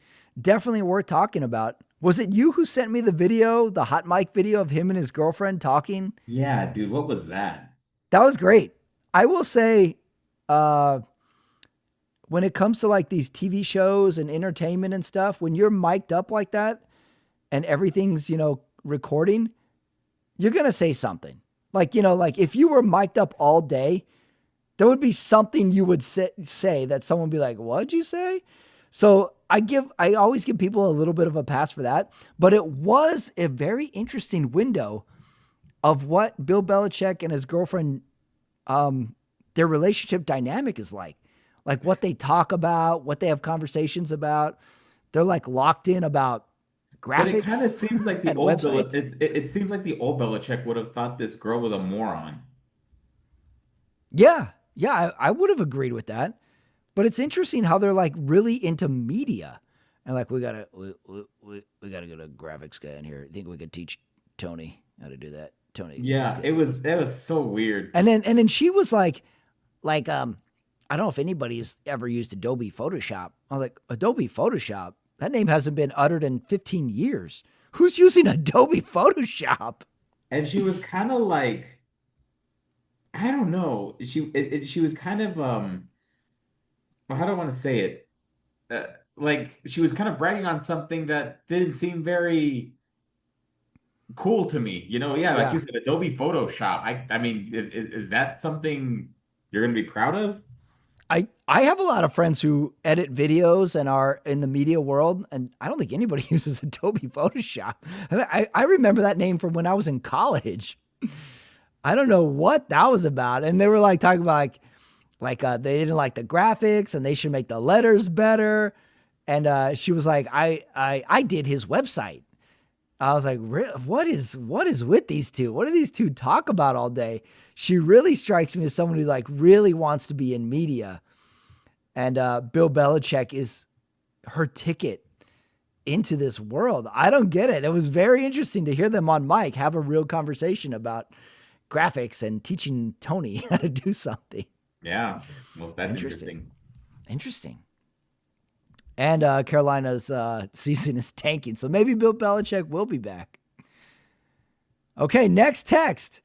S1: worth talking about. Was it you who sent me the video, the hot mic video of him and his girlfriend talking?
S2: Yeah, dude, what was that?
S1: That was great. I will say, when it comes to like these TV shows and entertainment and stuff, when you're mic'd up like that and everything's, recording, you're going to say something. Like if you were mic'd up all day, there would be something you would say that someone would be like, what'd you say? So I always give people a little bit of a pass for that, but it was a very interesting window of what Bill Belichick and his girlfriend, their relationship dynamic is like what they talk about, what they have conversations about. They're like locked in about graphics. But it
S2: kind of seems like it seems like the old Belichick would have thought this girl was a moron.
S1: Yeah, I would have agreed with that. But it's interesting how they're like really into media, and like we gotta get a graphics guy in here. I think we could teach Tony how to do that. Tony.
S2: Yeah, that was so weird.
S1: And then she was like, I don't know if anybody's ever used Adobe Photoshop. I was like, Adobe Photoshop? That name hasn't been uttered in 15 years. Who's using Adobe Photoshop?
S2: And she was kind of like, I don't know. She was kind of well, how do I want to say it? Like she was kind of bragging on something that didn't seem very cool to me. Like you said, Adobe Photoshop. I mean, is that something you're going to be proud of?
S1: I have a lot of friends who edit videos and are in the media world, and I don't think anybody uses Adobe Photoshop. I remember that name from when I was in college. I don't know what that was about. And they were like talking about like they didn't like the graphics and they should make the letters better. And she was like, I did his website. I was like, what is with these two? What do these two talk about all day? She really strikes me as someone who like really wants to be in media. And Bill Belichick is her ticket into this world. I don't get it. It was very interesting to hear them on mic have a real conversation about graphics and teaching Tony how to do something.
S2: Yeah, well, that's interesting.
S1: Interesting. And Carolina's season is tanking, so maybe Bill Belichick will be back. Okay, next text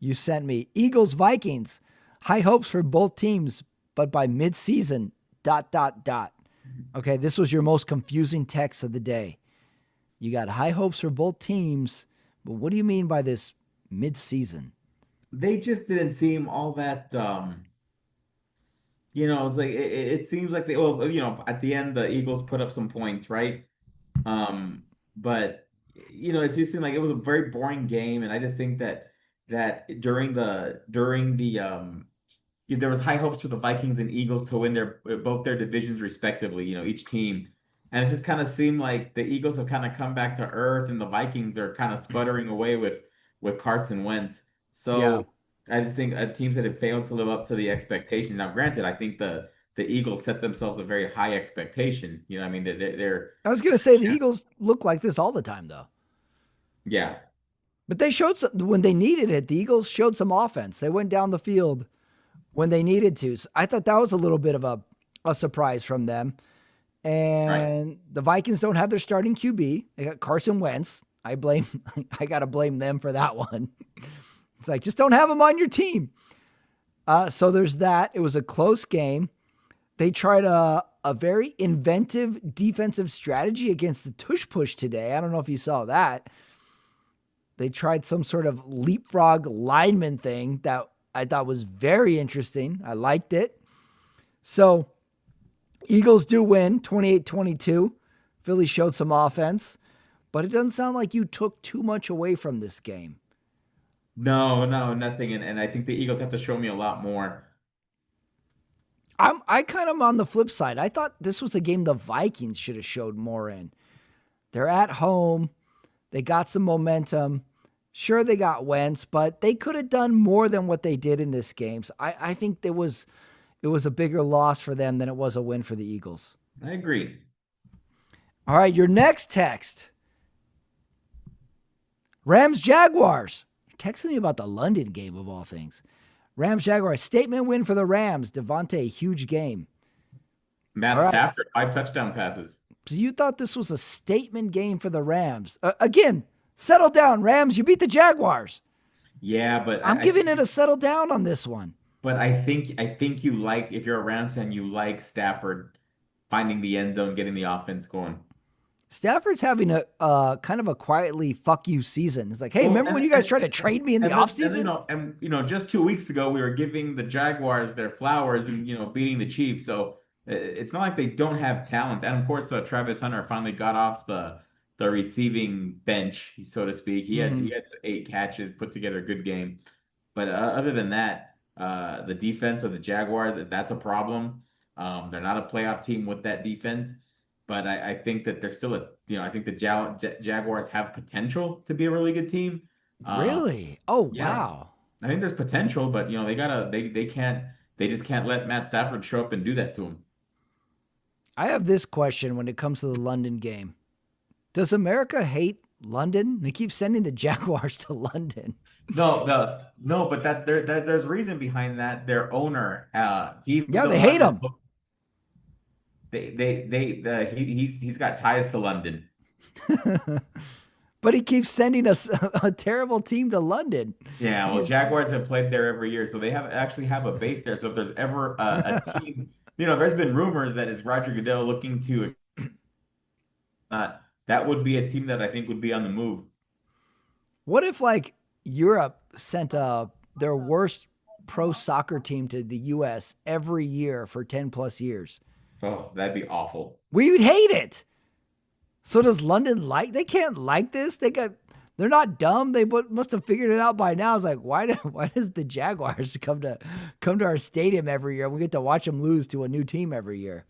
S1: you sent me. Eagles Vikings. High hopes for both teams, but by mid-season. Dot dot dot. Okay, this was your most confusing text of the day. You got high hopes for both teams, but what do you mean by this mid-season?
S2: They just didn't seem all that it's like it seems like at the end the Eagles put up some points, right? But it just seemed like it was a very boring game, and I just think that there was high hopes for the Vikings and Eagles to win their both their divisions respectively, each team. And it just kind of seemed like the Eagles have kind of come back to earth and the Vikings are kind of sputtering away with Carson Wentz.
S1: Yeah.
S2: So I just think teams that have failed to live up to the expectations. Now, granted, I think the Eagles set themselves a very high expectation. I mean, they're
S1: I was going to say the Eagles look like this all the time, though.
S2: yeah,
S1: But they showed some, when they needed it, the Eagles showed some offense. They went down the field when they needed to. So I thought that was a little bit of a surprise from them.
S2: right.
S1: And the Vikings don't have their starting QB. They got Carson Wentz. I got to blame them for that one. It's like, just don't have him on your team. So there's that. It was a close game. They tried a very inventive defensive strategy against the tush push today. I don't know if you saw that. They tried some sort of leapfrog lineman thing that I thought was very interesting. I liked it. So Eagles do win 28-22. Philly showed some offense, but it doesn't sound like you took too much away from this game.
S2: No, no, nothing. And I think the Eagles have to show me a lot more.
S1: I kind of on the flip side. I thought this was a game the Vikings should have showed more in. They're at home. They got some momentum. Sure, they got Wentz, but they could have done more than what they did in this game. So I think it was a bigger loss for them than it was a win for the Eagles.
S2: I agree.
S1: All right, your next text. Rams Jaguars. Texting me about the London game of all things. Rams Jaguars. Statement win for the Rams. Devontae, huge game.
S2: Matt Stafford, 5 touchdown passes.
S1: So you thought this was a statement game for the Rams. Again, settle down, Rams. You beat the Jaguars.
S2: Yeah, but
S1: I'm giving it a settle down on this one.
S2: But I think you like, if you're a Rams fan, you like Stafford finding the end zone, getting the offense going.
S1: Stafford's having a kind of a quietly fuck you season. It's like, hey,
S2: Well,
S1: remember when you guys tried to trade me in the offseason?
S2: Just 2 weeks ago we were giving the Jaguars their flowers and beating the Chiefs. So it's not like they don't have talent. And of course, Travis Hunter finally got off the receiving bench, so to speak. He had 8 catches, put together a good game. But other than that, the defense of the Jaguars, that's a problem. They're not a playoff team with that defense. But I think that they're still I think the Jaguars have potential to be a really good team.
S1: Really? Oh,
S2: Yeah,
S1: wow.
S2: I think there's potential, but they just can't let Matt Stafford show up and do that to them.
S1: I have this question when it comes to the London game. Does America hate London? They keep sending the Jaguars to London.
S2: No, but there's reason behind that. Their owner, he's
S1: Yeah,
S2: the
S1: they
S2: one
S1: hate
S2: that's
S1: him.
S2: he's got ties to London.
S1: But he keeps sending us a terrible team to London.
S2: Yeah, well, Jaguars have played there every year, so they actually have a base there. So if there's ever a team, there's been rumors that is Roger Goodell looking to, that would be a team that I think would be on the move.
S1: What if like Europe sent their worst pro soccer team to the US every year for 10 plus years?
S2: Oh, that'd be awful.
S1: We would hate it. So does London they can't like this? They're not dumb. They must have figured it out by now. It's like, why does the Jaguars come to our stadium every year? We get to watch them lose to a new team every year.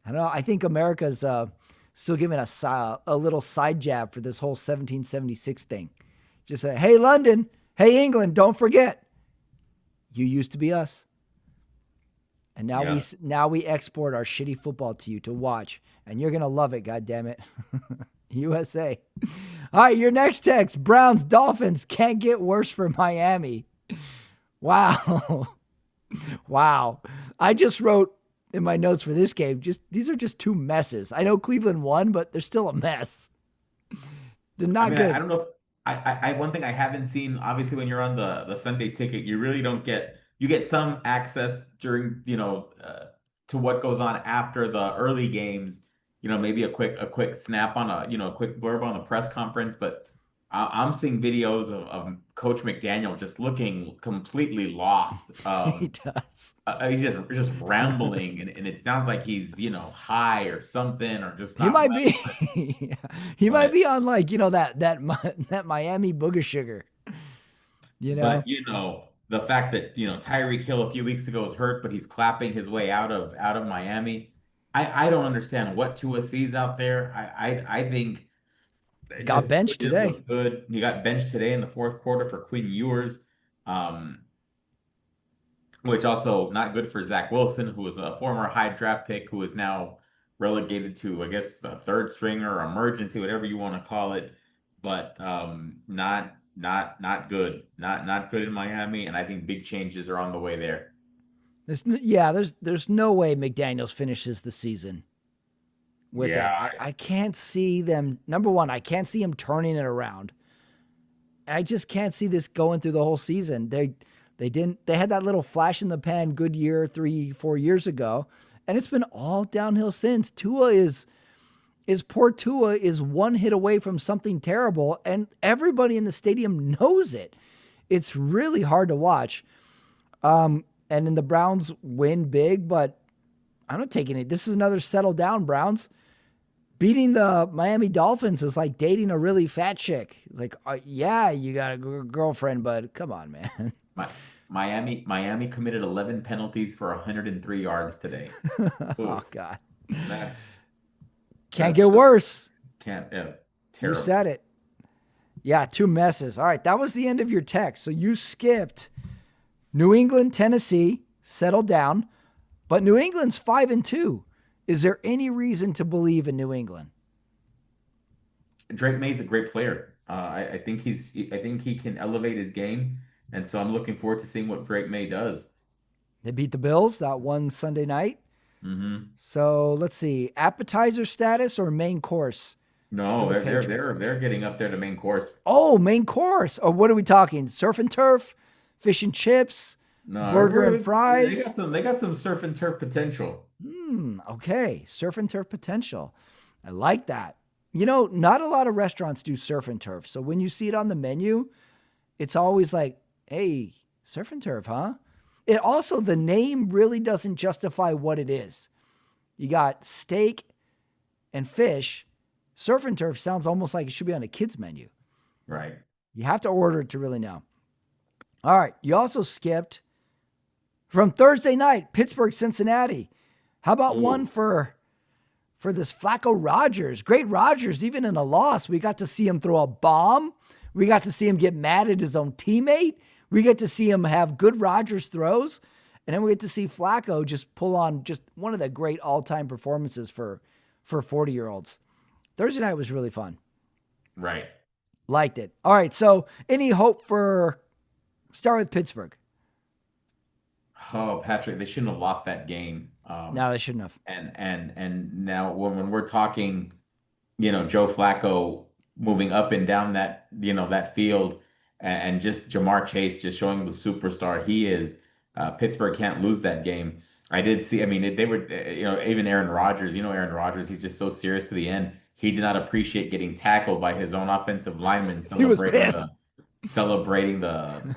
S1: I don't know. I think America's still giving a little side jab for this whole 1776 thing. Just say, hey, London, hey, England, don't forget, you used to be us. And now we export our shitty football to you to watch, and you're gonna love it. God damn it, USA! All right, your next text: Browns Dolphins can't get worse for Miami. Wow, wow! I just wrote in my notes for this game. These are just two messes. I know Cleveland won, but they're still a mess. They're not good.
S2: I don't know. one thing I haven't seen, obviously when you're on the Sunday ticket, you really don't get you get some access during, to what goes on after the early games, maybe a quick snap on a quick blurb on the press conference, but I'm seeing videos of Coach McDaniel just looking completely lost.
S1: He does.
S2: He's just rambling, and it sounds like he's, high or something, or just
S1: He
S2: not
S1: might
S2: well.
S1: be. He might
S2: But
S1: be on like that Miami booger sugar. You know,
S2: But the fact that Tyreek Hill a few weeks ago was hurt, but he's clapping his way out of Miami. I don't understand what Tua sees out there. I think it
S1: got
S2: just
S1: benched
S2: didn't
S1: today.
S2: look good. He got benched today in the fourth quarter for Quinn Ewers, um, which also not good for Zach Wilson, who was a former high draft pick, who is now relegated to, I guess, a third stringer or emergency, whatever you want to call it. But not good. Not good in Miami, and I think big changes are on the way there.
S1: There's no way McDaniels finishes the season with
S2: Yeah,
S1: them. I can't see them. Number one, I can't see him turning it around. I just can't see this going through the whole season. They didn't. They had that little flash in the pan good year 3-4 years ago, and it's been all downhill since. Poor Tua is one hit away from something terrible, and everybody in the stadium knows it. It's really hard to watch. And then the Browns win big, but I'm not taking it. This is another settle down Browns. Beating the Miami Dolphins is like dating a really fat chick. Like, yeah, you got a girlfriend, but come on, man.
S2: Mi- Miami committed 11 penalties for 103 yards today.
S1: Oh
S2: Ooh,
S1: God,
S2: that's
S1: can't
S2: that's
S1: get worse.
S2: can't yeah,
S1: You
S2: terrible.
S1: said it. Yeah, two messes. All right, that was the end of your text. So you skipped New England, Tennessee, settled down, but New England's 5-2. Is there any reason to believe in New England?
S2: Drake May's a great player. I think he can elevate his game, and so I'm looking forward to seeing what Drake May does.
S1: They beat the Bills that one Sunday night.
S2: Hmm.
S1: So let's see, appetizer status or main course for
S2: No,
S1: the
S2: they're
S1: Patriots?
S2: they're they're getting up there to main course.
S1: Oh, main course. Oh, what are we talking? Surf and turf, fish and chips,
S2: No,
S1: burger and
S2: they
S1: fries.
S2: got some surf and turf potential.
S1: Okay, surf and turf potential. I like that. You know, not a lot of restaurants do surf and turf. So when you see it on the menu, it's always like, hey, surf and turf, huh? It also, the name really doesn't justify what it is. You got steak and fish. Surf and turf sounds almost like it should be on a kid's menu.
S2: Right.
S1: You have to order it to really know. All right. You also skipped from Thursday night, Pittsburgh, Cincinnati. How about one
S2: Oh,
S1: for this Flacco Rogers? Great Rogers, even in a loss, we got to see him throw a bomb. We got to see him get mad at his own teammate. We get to see him have good Rogers throws. And then we get to see Flacco just pull on just one of the great all-time performances for 40-year-olds. Thursday night was really fun.
S2: right.
S1: Liked it. All right. So any hope for start with Pittsburgh?
S2: Oh, Patrick, they shouldn't have lost that game.
S1: No, they shouldn't have.
S2: And now when we're talking, Joe Flacco moving up and down that field, and just Jamar Chase just showing the superstar he is. Pittsburgh can't lose that game. I did see. I mean, they were, even Aaron Rodgers. Aaron Rodgers. He's just so serious to the end. He did not appreciate getting tackled by his own offensive lineman
S1: He was
S2: celebrating
S1: pissed.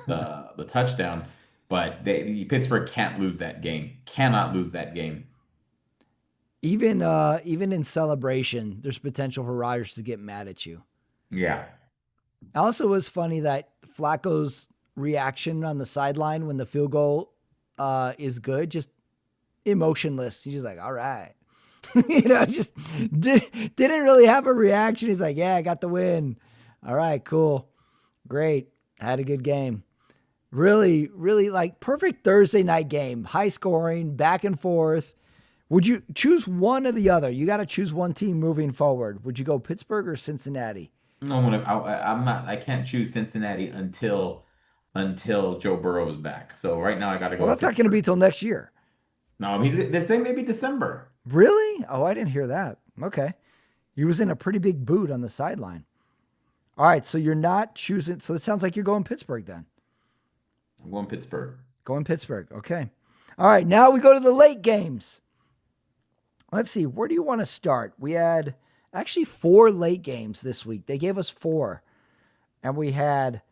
S2: the touchdown. But Pittsburgh can't lose that game. Cannot lose that game.
S1: Even in celebration, there's potential for Rodgers to get mad at you.
S2: Yeah.
S1: Also, it was funny that Flacco's reaction on the sideline when the field goal is good, just emotionless. He's just like, all right. Just didn't really have a reaction. He's like, yeah, I got the win. All right, cool. Great. Had a good game. Really, really like perfect Thursday night game. High scoring, back and forth. Would you choose one or the other? You got to choose one team moving forward. Would you go Pittsburgh or Cincinnati?
S2: No, I'm not. I can't choose Cincinnati until Joe Burrow is back. So right now I got to go
S1: Well,
S2: with
S1: that's not going to be
S2: Pittsburgh.
S1: till next year.
S2: No, they say maybe December.
S1: Really? Oh, I didn't hear that. Okay. He was in a pretty big boot on the sideline. All right, so you're not choosing. So it sounds like you're going Pittsburgh then.
S2: I'm going Pittsburgh.
S1: Going Pittsburgh. Okay. All right, now we go to the late games. Let's see. Where do you want to start? We had actually 4 late games this week. They gave us 4. And we had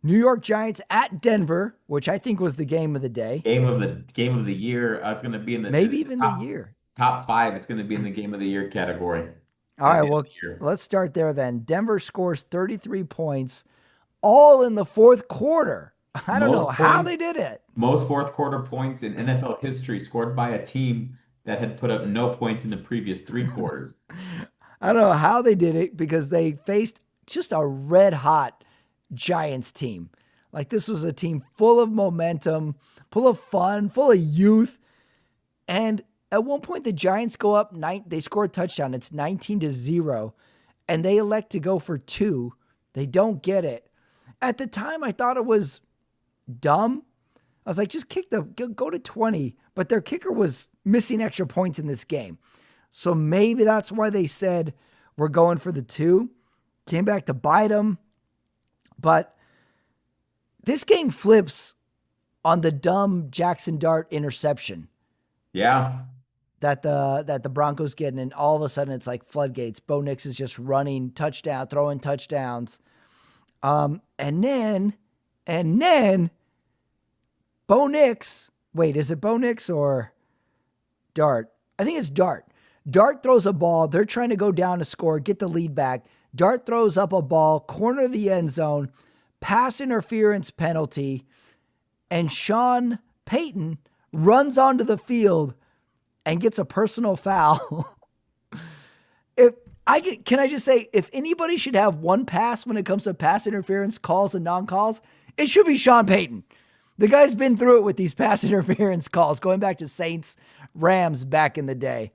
S1: New York Giants at Denver, which I think was the game of the day.
S2: Game of the year. It's going to be in
S1: Maybe even the year.
S2: top 5. It's going to be in the game of the year category.
S1: All right, well, let's start there then. Denver scores 33 points, all in the fourth quarter. I don't know how they did it.
S2: Most fourth quarter points in NFL history scored by a team that had put up no points in the previous 3 quarters.
S1: I don't know how they did it because they faced just a red hot Giants team. Like, this was a team full of momentum, full of fun, full of youth. And at one point, the Giants go up, they score a touchdown. It's 19-0, and they elect to go for 2. They don't get it. At the time, I thought it was dumb. I was like, just go to 20. But their kicker was missing extra points in this game. So maybe that's why they said, we're going for the 2. Came back to bite them. But this game flips on the dumb Jackson Dart interception.
S2: Yeah.
S1: That the Broncos get, and all of a sudden it's like floodgates. Bo Nix is just running throwing touchdowns. And then Bo Nix, wait, is it Bo Nix or Dart? I think it's Dart. Dart throws a ball. They're trying to go down to score, get the lead back. Dart throws up a ball, corner of the end zone, pass interference penalty, and Sean Payton runs onto the field and gets a personal foul. Can I just say, if anybody should have one pass when it comes to pass interference calls and non-calls, it should be Sean Payton. The guy's been through it with these pass interference calls, going back to Saints, Rams back in the day.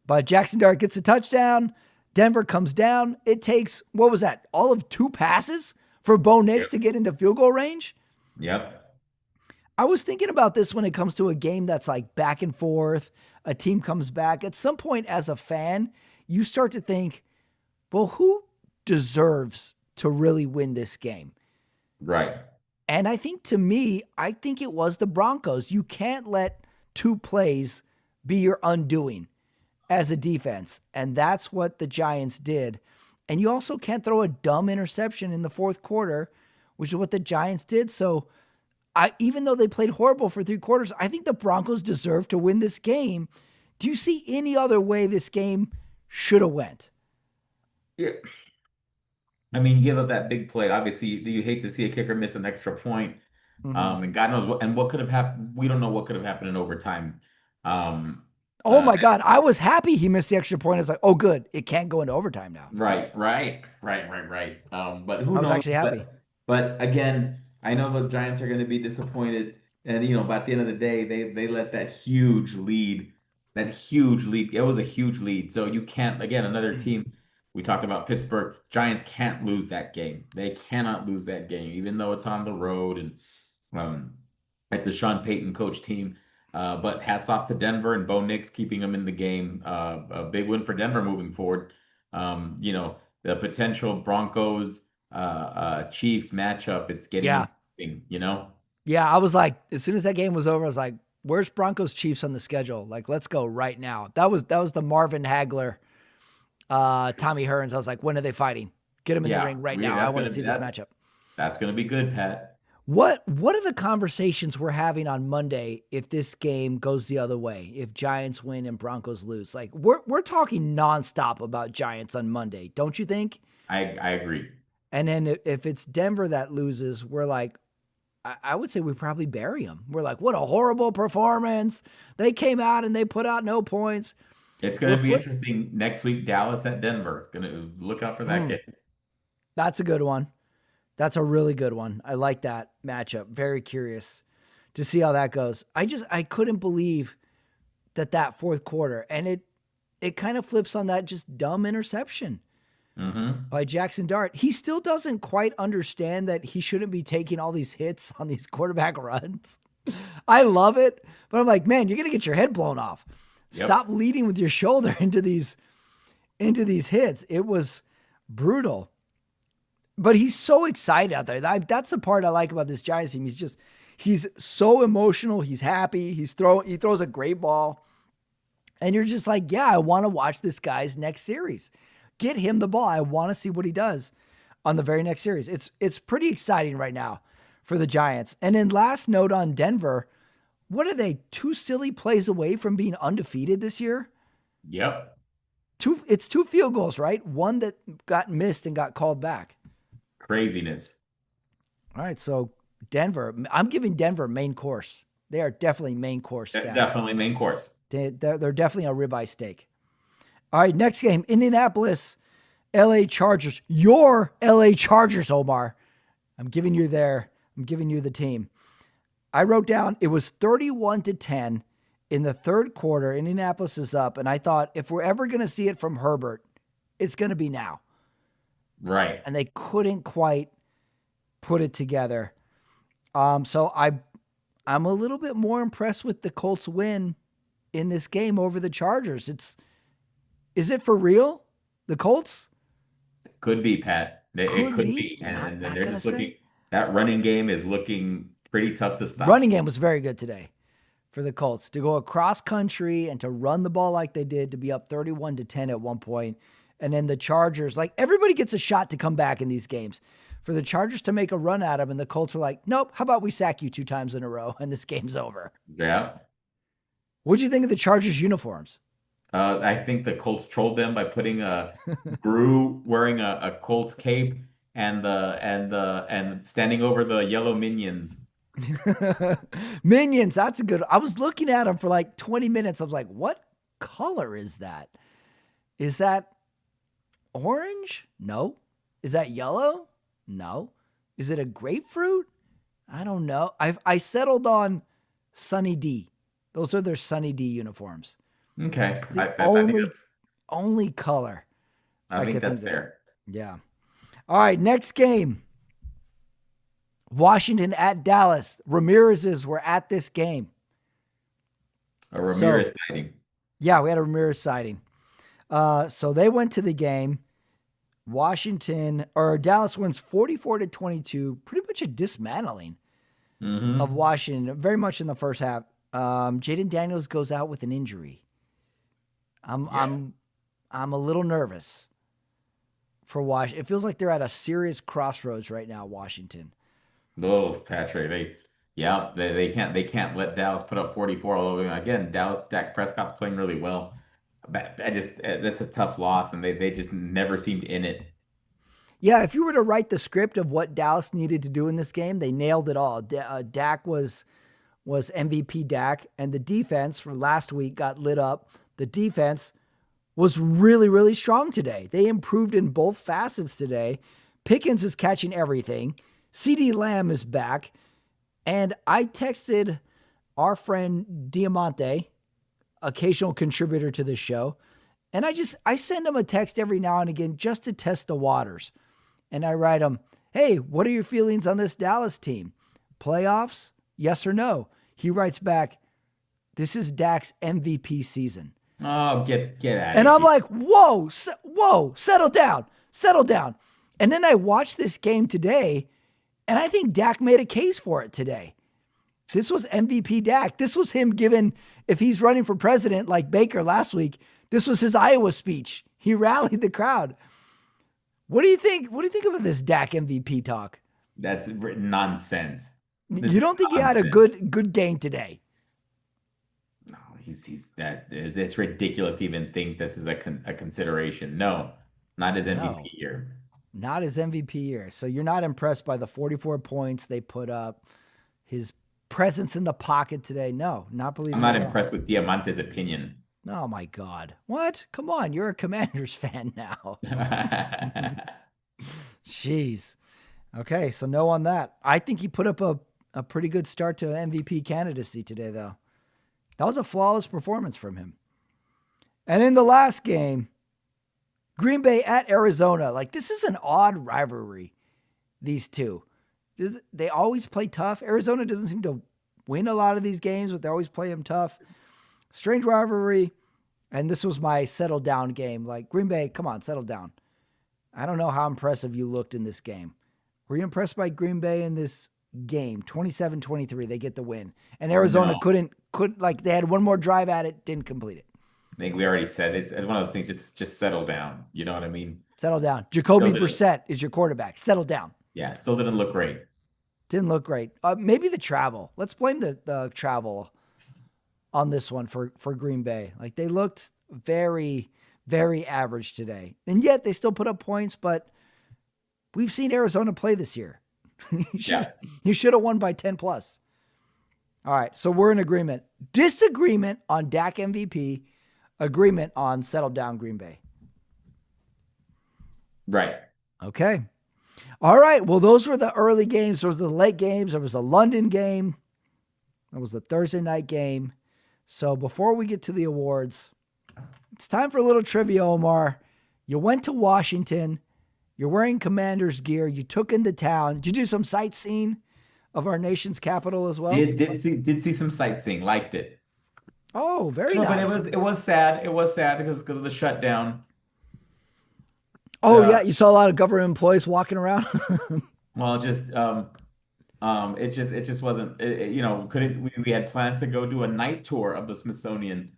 S1: But Jackson Dart gets a touchdown. Denver comes down. It takes, what was that, all of 2 passes for Bo Nix to get into field goal range?
S2: Yep.
S1: I was thinking about this when it comes to a game that's like back and forth. A team comes back. At some point as a fan, you start to think, well, who deserves to really win this game?
S2: Right.
S1: And I think, to me, I think it was the Broncos. You can't let 2 plays be your undoing as a defense. And that's what the Giants did. And you also can't throw a dumb interception in the fourth quarter, which is what the Giants did. So even though they played horrible for 3 quarters, I think the Broncos deserve to win this game. Do you see any other way this game should have went?
S2: Yeah. I mean, you give up that big play. Obviously, you hate to see a kicker miss an extra point. And God knows what could have happened. We don't know what could have happened in overtime.
S1: Oh my God. I was happy he missed the extra point. I was like, oh, good. It can't go into overtime now.
S2: Right. But who knows?
S1: I was actually happy.
S2: But again, I know the Giants are going to be disappointed. And, by the end of the day, they let that huge lead. It was a huge lead. So you can't, again, another team. We talked about Pittsburgh. Giants can't lose that game. They cannot lose that game, even though it's on the road and it's a Sean Payton coach team. But hats off to Denver and Bo Nix keeping them in the game. A big win for Denver moving forward. The potential Broncos Chiefs matchup, it's getting interesting,
S1: Yeah, I was like, as soon as that game was over, I was like, where's Broncos Chiefs on the schedule? Like, let's go right now. That was the Marvin Hagler, Tommy Hearns. I was like, when are they fighting? Get them in the ring right now. I want to see this matchup.
S2: That's going to be good, Pat.
S1: What are the conversations we're having on Monday if this game goes the other way? If Giants win and Broncos lose? Like, we're talking nonstop about Giants on Monday, don't you think?
S2: I agree.
S1: And then if it's Denver that loses, we're like, I would say we probably bury them. We're like, what a horrible performance. They came out and they put out no points.
S2: It's going to be interesting next week, Dallas at Denver. It's going to look out for that game.
S1: That's a good one. That's a really good one. I like that matchup. Very curious to see how that goes. I couldn't believe that fourth quarter, and it kind of flips on that just dumb interception by Jackson Dart. He still doesn't quite understand that he shouldn't be taking all these hits on these quarterback runs. I love it, but I'm like, man, you're going to get your head blown off. Yep. Stop leading with your shoulder into these hits. It was brutal. But he's so excited out there. That's the part I like about this Giants team. He's so emotional. He's happy. He throws a great ball. And you're just like, yeah, I want to watch this guy's next series. Get him the ball. I want to see what he does on the very next series. It's pretty exciting right now for the Giants. And then last note on Denver, what are they? 2 silly plays away from being undefeated this year?
S2: Yep.
S1: It's 2 field goals, right? One that got missed and got called back.
S2: Craziness.
S1: All right, so Denver, I'm giving Denver main course. They are definitely main course status.
S2: Definitely main course.
S1: They're definitely a ribeye steak. All right, next game, Indianapolis, LA Chargers. Your LA Chargers, Omar. I'm giving you the team. I wrote down it was 31-10 in the third quarter. Indianapolis is up, and I thought if we're ever going to see it from Herbert, it's going to be now.
S2: Right.
S1: And they couldn't quite put it together. So I'm a little bit more impressed with the Colts win in this game over the Chargers. Is it for real? The Colts?
S2: Could be, Pat. It could be. And they're just looking, that running game is looking pretty tough to stop.
S1: Running game was very good today for the Colts to go across country and to run the ball like they did, to be up 31-10 at one point. And then the Chargers, like everybody gets a shot to come back in these games. For the Chargers to make a run at them, and the Colts were like, nope, how about we sack you 2 times in a row and this game's over?
S2: Yeah.
S1: What'd you think of the Chargers uniforms?
S2: I think the Colts trolled them by putting Gru wearing a Colts cape and standing over the yellow minions.
S1: Minions, that's a good. I was looking at them for like 20 minutes. I was like, what color is that? Is that orange? No. Is that yellow? No. Is it a grapefruit? I don't know. I settled on Sunny D. Those are their Sunny D uniforms.
S2: Okay.
S1: I think only color.
S2: I think that's fair.
S1: Yeah. All right, next game. Washington at Dallas. Ramirez's were at this game.
S2: A Ramirez sighting.
S1: Yeah, we had a Ramirez sighting. So they went to the game. Dallas wins 44-22. Pretty much a dismantling of Washington. Very much in the first half. Jaden Daniels goes out with an injury. I'm a little nervous for Washington. It feels like they're at a serious crossroads right now, Washington.
S2: Oh, Patrick, they can't let Dallas put up 44. Although again, Dak Prescott's playing really well. But that's a tough loss, and they just never seemed in it.
S1: Yeah, if you were to write the script of what Dallas needed to do in this game, they nailed it all. Dak was MVP Dak, and the defense from last week got lit up. The defense was really, really strong today. They improved in both facets today. Pickens is catching everything. CeeDee Lamb is back. And I texted our friend Diamante, occasional contributor to this show, and I send him a text every now and again just to test the waters. And I write him, hey, what are your feelings on this Dallas team? Playoffs? Yes or no? He writes back, this is Dak's MVP season.
S2: Oh, get out of here.
S1: And I'm like, whoa, settle down. And then I watched this game today, and I think Dak made a case for it today. So this was MVP Dak. This was him given, if he's running for president like Baker last week, this was his Iowa speech. He rallied the crowd. What do you think? What do you think of this Dak MVP talk?
S2: That's nonsense.
S1: You don't think he had a good game today?
S2: No, it's ridiculous to even think this is a consideration. No, not his MVP year.
S1: Not his MVP year. So you're not impressed by the 44 points they put up, his presence in the pocket today? No, not believing.
S2: I'm not impressed with Diamante's opinion.
S1: Oh my God. What? Come on. You're a Commanders fan now. Jeez. Okay. So no on that. I think he put up a pretty good start to MVP candidacy today, though. That was a flawless performance from him. And in the last game, Green Bay at Arizona. Like, this is an odd rivalry, these two. They always play tough. Arizona doesn't seem to win a lot of these games, but they always play them tough. Strange rivalry. And this was my settle down game. Like, Green Bay, come on, settle down. I don't know how impressive you looked in this game. Were you impressed by Green Bay in this game? 27-23, they get the win. And Arizona
S2: No,
S1: they had one more drive at it, didn't complete it.
S2: I think we already said it's one of those things. Just settle down. You know what I mean?
S1: Settle down.
S2: Still
S1: Jacoby
S2: didn't.
S1: Brissett is your quarterback. Settle down.
S2: Yeah, still didn't look great.
S1: Didn't look great. Maybe the travel. Let's blame the travel on this one for Green Bay. Like they looked very, very average today. And yet they still put up points, but we've seen Arizona play this year. You should have won by 10 plus. All right, so we're in agreement. Disagreement on Dak MVP, agreement on settle down Green Bay.
S2: Right.
S1: Okay. All right, well, those were the early games. Those were the late games. There was a London game. There was a Thursday night game. So before we get to the awards, it's time for a little trivia, Omar. You went to Washington. You're wearing Commander's gear. You took into town. Did you do some sightseeing of our nation's capital as well?
S2: Did see some sightseeing. Liked it.
S1: Oh, very
S2: No,
S1: nice.
S2: but it was sad. It was sad because of the shutdown.
S1: Oh, yeah. You saw a lot of government employees walking around.
S2: Well, it just wasn't, couldn't, we had plans to go do a night tour of the Smithsonian,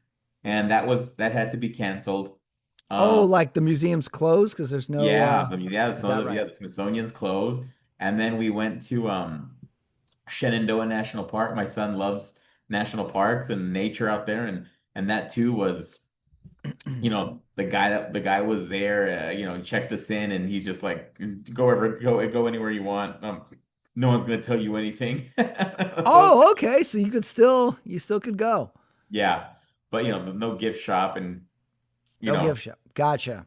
S2: and that had to be canceled.
S1: Like the museum's closed because there's no.
S2: Yeah, I mean, yeah,
S1: right?
S2: the Smithsonian's closed. And then we went to Shenandoah National Park. My son loves national parks and nature out there, and that too was, the guy was there, he checked us in, and he's just like, go anywhere you want. No one's gonna tell you anything. So,
S1: Okay. So you still could go.
S2: yeah, but no gift shop, and
S1: No gift shop. Gotcha.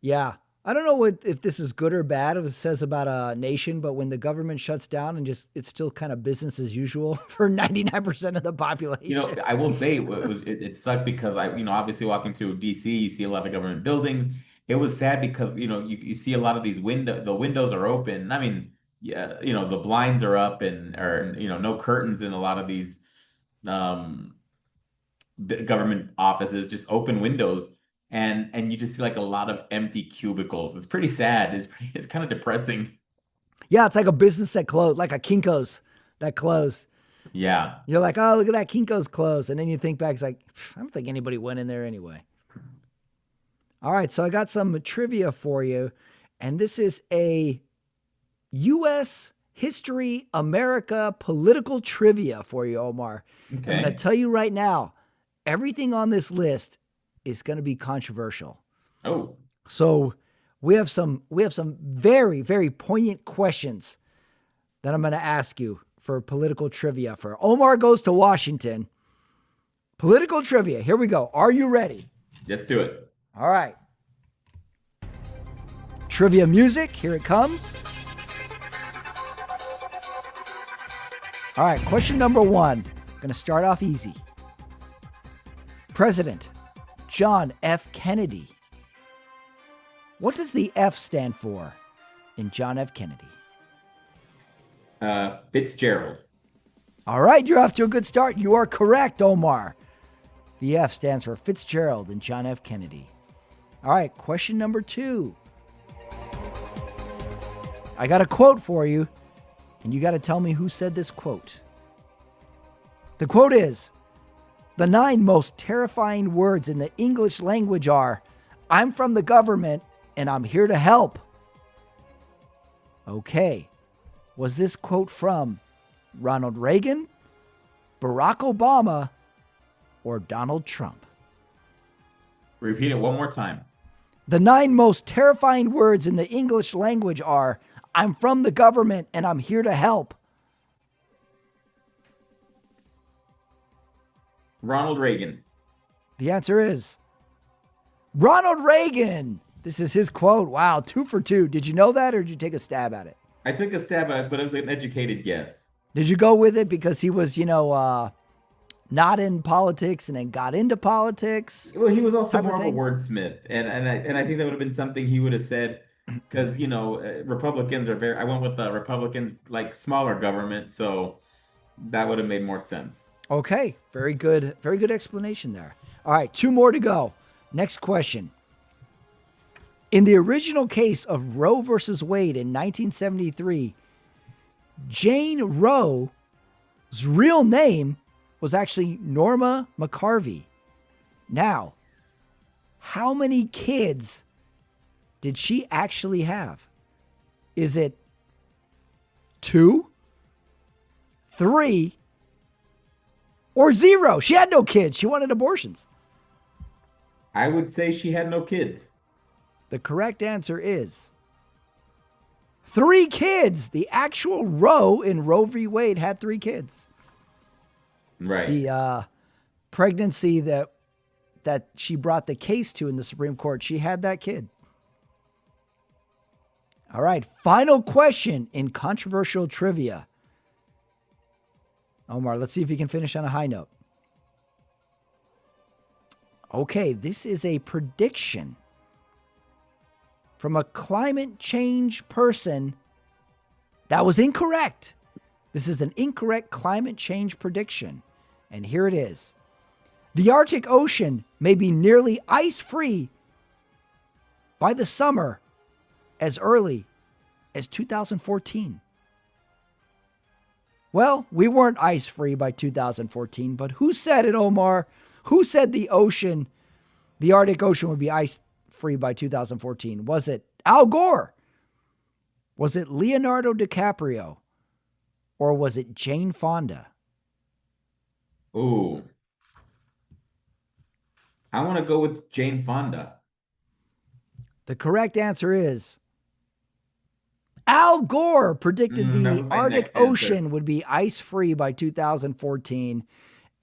S1: Yeah. I don't know if this is good or bad, if it says about a nation, but when the government shuts down and it's still kind of business as usual for 99% of the population.
S2: I will say it sucked because obviously walking through DC, you see a lot of government buildings. It was sad because you see a lot of these the windows are open. I mean, yeah, the blinds are up, or no curtains in a lot of these government offices, just open windows, and you just see like a lot of empty cubicles. It's pretty sad. It's kind of depressing.
S1: Yeah, it's like a business that closed, like a Kinko's that closed.
S2: Yeah.
S1: You're like, oh, look at that Kinko's closed. And then you think back, it's like, I don't think anybody went in there anyway. All right, so I got some trivia for you. And this is a U.S. history, America political trivia for you, Omar.
S2: Okay.
S1: I'm going to tell you right now, everything on this list is going to be controversial.
S2: Oh.
S1: So we have some very, very poignant questions that I'm going to ask you for political trivia for Omar Goes to Washington. Political trivia. Here we go. Are you ready?
S2: Let's do it.
S1: All right. Trivia music. Here it comes. All right. Question number 1. Going to start off easy. President John F. Kennedy. What does the F stand for in John F. Kennedy?
S2: Fitzgerald.
S1: All right, you're off to a good start. You are correct, Omar. The F stands for Fitzgerald and John F. Kennedy. All right, question number 2. I got a quote for you, and you got to tell me who said this quote. The quote is, "The 9 most terrifying words in the English language are, I'm from the government and I'm here to help." Okay. Was this quote from Ronald Reagan, Barack Obama, or Donald Trump?
S2: Repeat it one more time.
S1: The 9 most terrifying words in the English language are, I'm from the government and I'm here to help.
S2: Ronald Reagan.
S1: The answer is Ronald Reagan. This is his quote. Wow, 2 for 2. Did you know that, or did you take a stab at it?
S2: I took a stab at it, but it was an educated guess.
S1: Did you go with it because he was, not in politics and then got into politics?
S2: Well, he was also more of a wordsmith, and I think that would have been something he would have said, because Republicans are I went with the Republicans, like smaller government, so that would have made more sense.
S1: Okay, very good explanation there. All right, 2 more to go. Next question. In the original case of Roe versus Wade in 1973, Jane Roe's real name was actually Norma McCarvey. Now, how many kids did she actually have? Is it 2, 3, or 0? She had no kids. She wanted abortions.
S2: I would say she had no kids.
S1: The correct answer is 3 kids. The actual Roe in Roe v. Wade had 3 kids.
S2: Right.
S1: The pregnancy that she brought the case to in the Supreme Court, she had that kid. All right, final question in controversial trivia. Omar, let's see if you can finish on a high note. Okay, this is a prediction from a climate change person that was incorrect. This is an incorrect climate change prediction. And here it is. The Arctic Ocean may be nearly ice-free by the summer as early as 2014. Well, we weren't ice-free by 2014, but who said it, Omar? Who said the Arctic Ocean would be ice-free by 2014? Was it Al Gore? Was it Leonardo DiCaprio? Or was it Jane Fonda?
S2: Ooh. I want to go with Jane Fonda.
S1: The correct answer is Al Gore predicted the Arctic Ocean would be ice-free by 2014,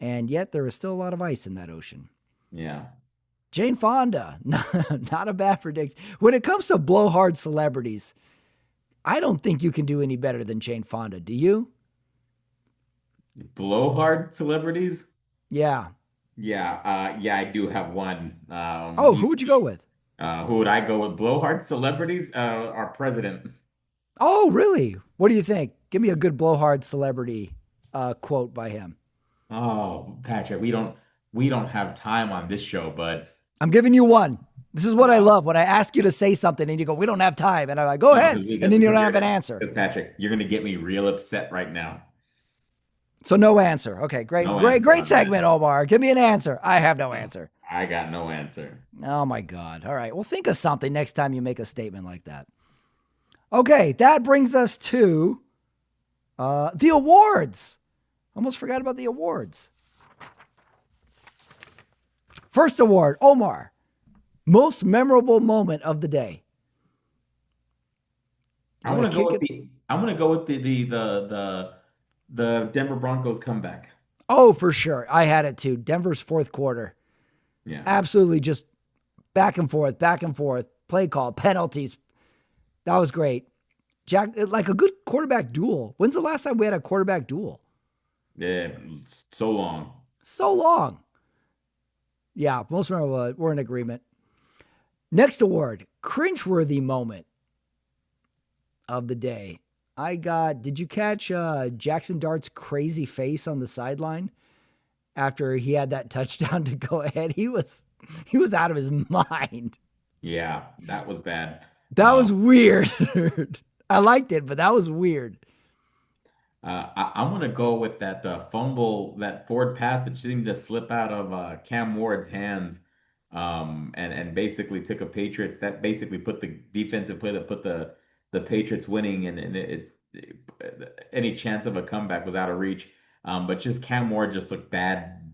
S1: and yet there is still a lot of ice in that ocean.
S2: Yeah.
S1: Jane Fonda, not a bad prediction. When it comes to blowhard celebrities, I don't think you can do any better than Jane Fonda. Do you?
S2: Blowhard celebrities?
S1: Yeah.
S2: Yeah, I do have one.
S1: Who would you go with?
S2: Who would I go with? Blowhard celebrities? Our president.
S1: Oh, really? What do you think? Give me a good blowhard celebrity quote by him.
S2: Oh, Patrick, we don't have time on this show, but
S1: I'm giving you one. This is what I love. When I ask you to say something and you go, we don't have time. And I'm like, go ahead. And then you don't have an answer.
S2: Because Patrick, you're going to get me real upset right now.
S1: So no answer. Okay, great. Great segment, Omar. Give me an answer. I have no answer.
S2: I got no answer.
S1: Oh, my God. All right. Well, think of something next time you make a statement like that. Okay, that brings us to the awards. Almost forgot about the awards. First award, Omar. Most memorable moment of the day.
S2: I'm gonna go with the Denver Broncos comeback.
S1: Oh, for sure. I had it too. Denver's fourth quarter.
S2: Yeah.
S1: Absolutely just back and forth, play call, penalties. That was great. Jack, like a good quarterback duel. When's the last time we had a quarterback duel?
S2: Yeah, so long.
S1: So long. Yeah, most memorable. We're in agreement. Next award, cringeworthy moment of the day. Did you catch Jackson Dart's crazy face on the sideline after he had that touchdown to go ahead? He was out of his mind.
S2: Yeah, that was bad.
S1: That was weird. I liked it, but that was weird.
S2: I'm going to go with that fumble, that forward pass that seemed to slip out of Cam Ward's hands, and basically took a Patriots that basically put the defensive play that put the Patriots winning, and any chance of a comeback was out of reach. But just Cam Ward just looked bad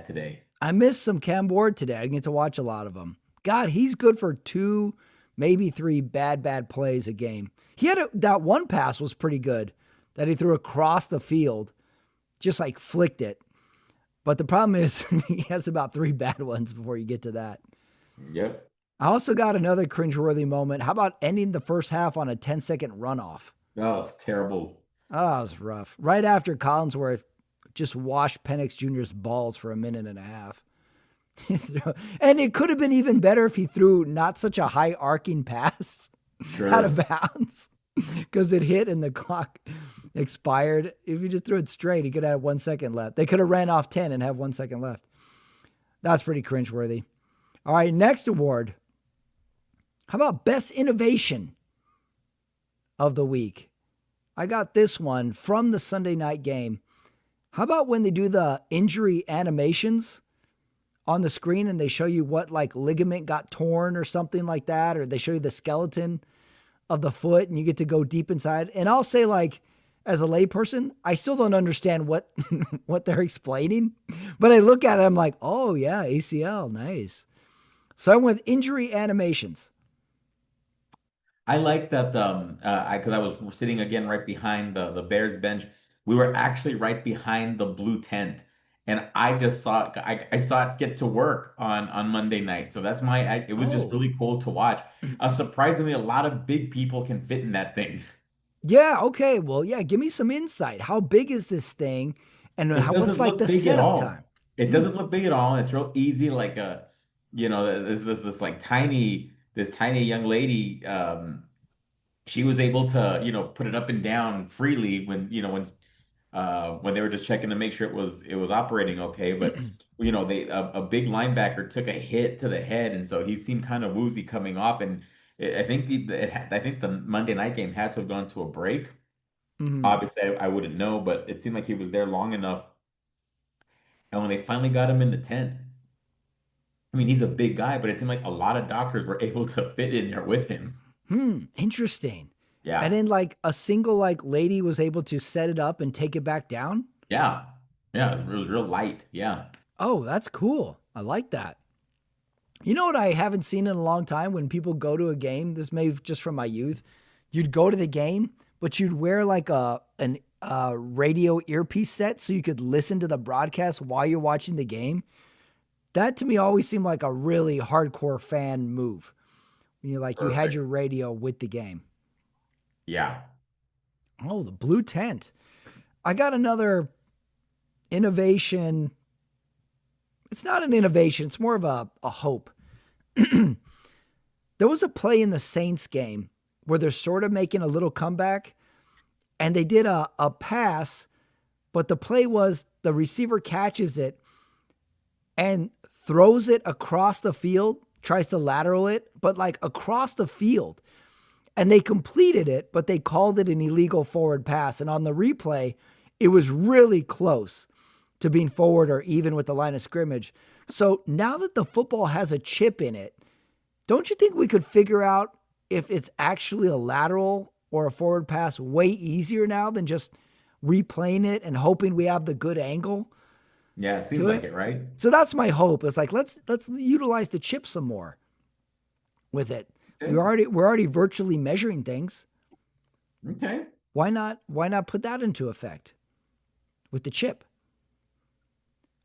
S2: today.
S1: I missed some Cam Ward today. I didn't get to watch a lot of them. God, he's good for 2, maybe 3 bad plays a game. He had that one pass was pretty good that he threw across the field, just like flicked it. But the problem is he has about 3 bad ones before you get to that.
S2: Yep.
S1: I also got another cringeworthy moment. How about ending the first half on a 10-second runoff?
S2: Oh, terrible.
S1: Oh, it was rough. Right after Collinsworth just washed Penix Jr.'s balls for a minute and a half. And it could have been even better if he threw not such a high arcing pass out of bounds because it hit and the clock expired. If you just threw it straight, he could have 1 second left. They could have ran off 10 and have 1 second left. That's pretty cringeworthy. All right, next award. How about best innovation of the week? I got this one from the Sunday night game. How about when they do the injury animations on the screen and they show you what like ligament got torn or something like that, or they show you the skeleton of the foot and you get to go deep inside. And I'll say, like, as a layperson, I still don't understand what what they're explaining, but I look at it, I'm like, oh yeah, ACL, nice. So I went with injury animations.
S2: I like that I because I was sitting again right behind the Bears bench. We were actually right behind the blue tent. And I just saw it, I saw it get to work on Monday night. So that's it was just
S1: Oh,
S2: really cool to watch. Surprisingly, a lot of big people can fit in that thing.
S1: yeah, okay. Well, yeah, give me some insight. How big is this thing, and
S2: It
S1: what's
S2: doesn't
S1: like
S2: look
S1: the
S2: big at
S1: setup time?
S2: all. It
S1: Hmm.
S2: doesn't look big at all, and it's real easy. Like this like this tiny young lady. She was able to, put it up and down freely when they were just checking to make sure it was operating okay. But a big linebacker took a hit to the head, and so he seemed kind of woozy coming off. And I think the Monday night game had to have gone to a break.
S1: Hmm.
S2: Obviously, I wouldn't know, but it seemed like he was there long enough. And when they finally got him in the tent, I mean, he's a big guy, but it seemed like a lot of doctors were able to fit in there with him.
S1: Interesting. And
S2: Yeah,
S1: then like a single like lady was able to set it up and take it back down.
S2: yeah, yeah. It was real light. Yeah.
S1: Oh, that's cool. I like that. You know what I haven't seen in a long time when people go to a game? This may just from my youth. You'd go to the game, but you'd wear like a radio earpiece set so you could listen to the broadcast while you're watching the game. That to me always seemed like a really hardcore fan move. When you had your
S2: Perfect.
S1: radio with the game.
S2: Yeah.
S1: Oh, the blue tent. I got another innovation. It's not an innovation, it's more of a hope. There was a play in the Saints game where they're sort of making a little comeback and they did a pass, but the play was the receiver catches it and throws it across the field, tries to lateral it, but like across the field. And they completed it, but they called it an illegal forward pass. And on the replay, it was really close to being forward or even with the line of scrimmage. So now that the football has a chip in it, don't you think we could figure out if it's actually a lateral or a forward pass way easier now than just replaying it and hoping we have the good angle
S2: Yeah, it seems
S1: to
S2: like
S1: it?
S2: it, right?
S1: So that's my hope. It's like let's utilize the chip some more with it.
S2: Okay.
S1: We're already virtually measuring things.
S2: Okay.
S1: Why not put that into effect with the chip?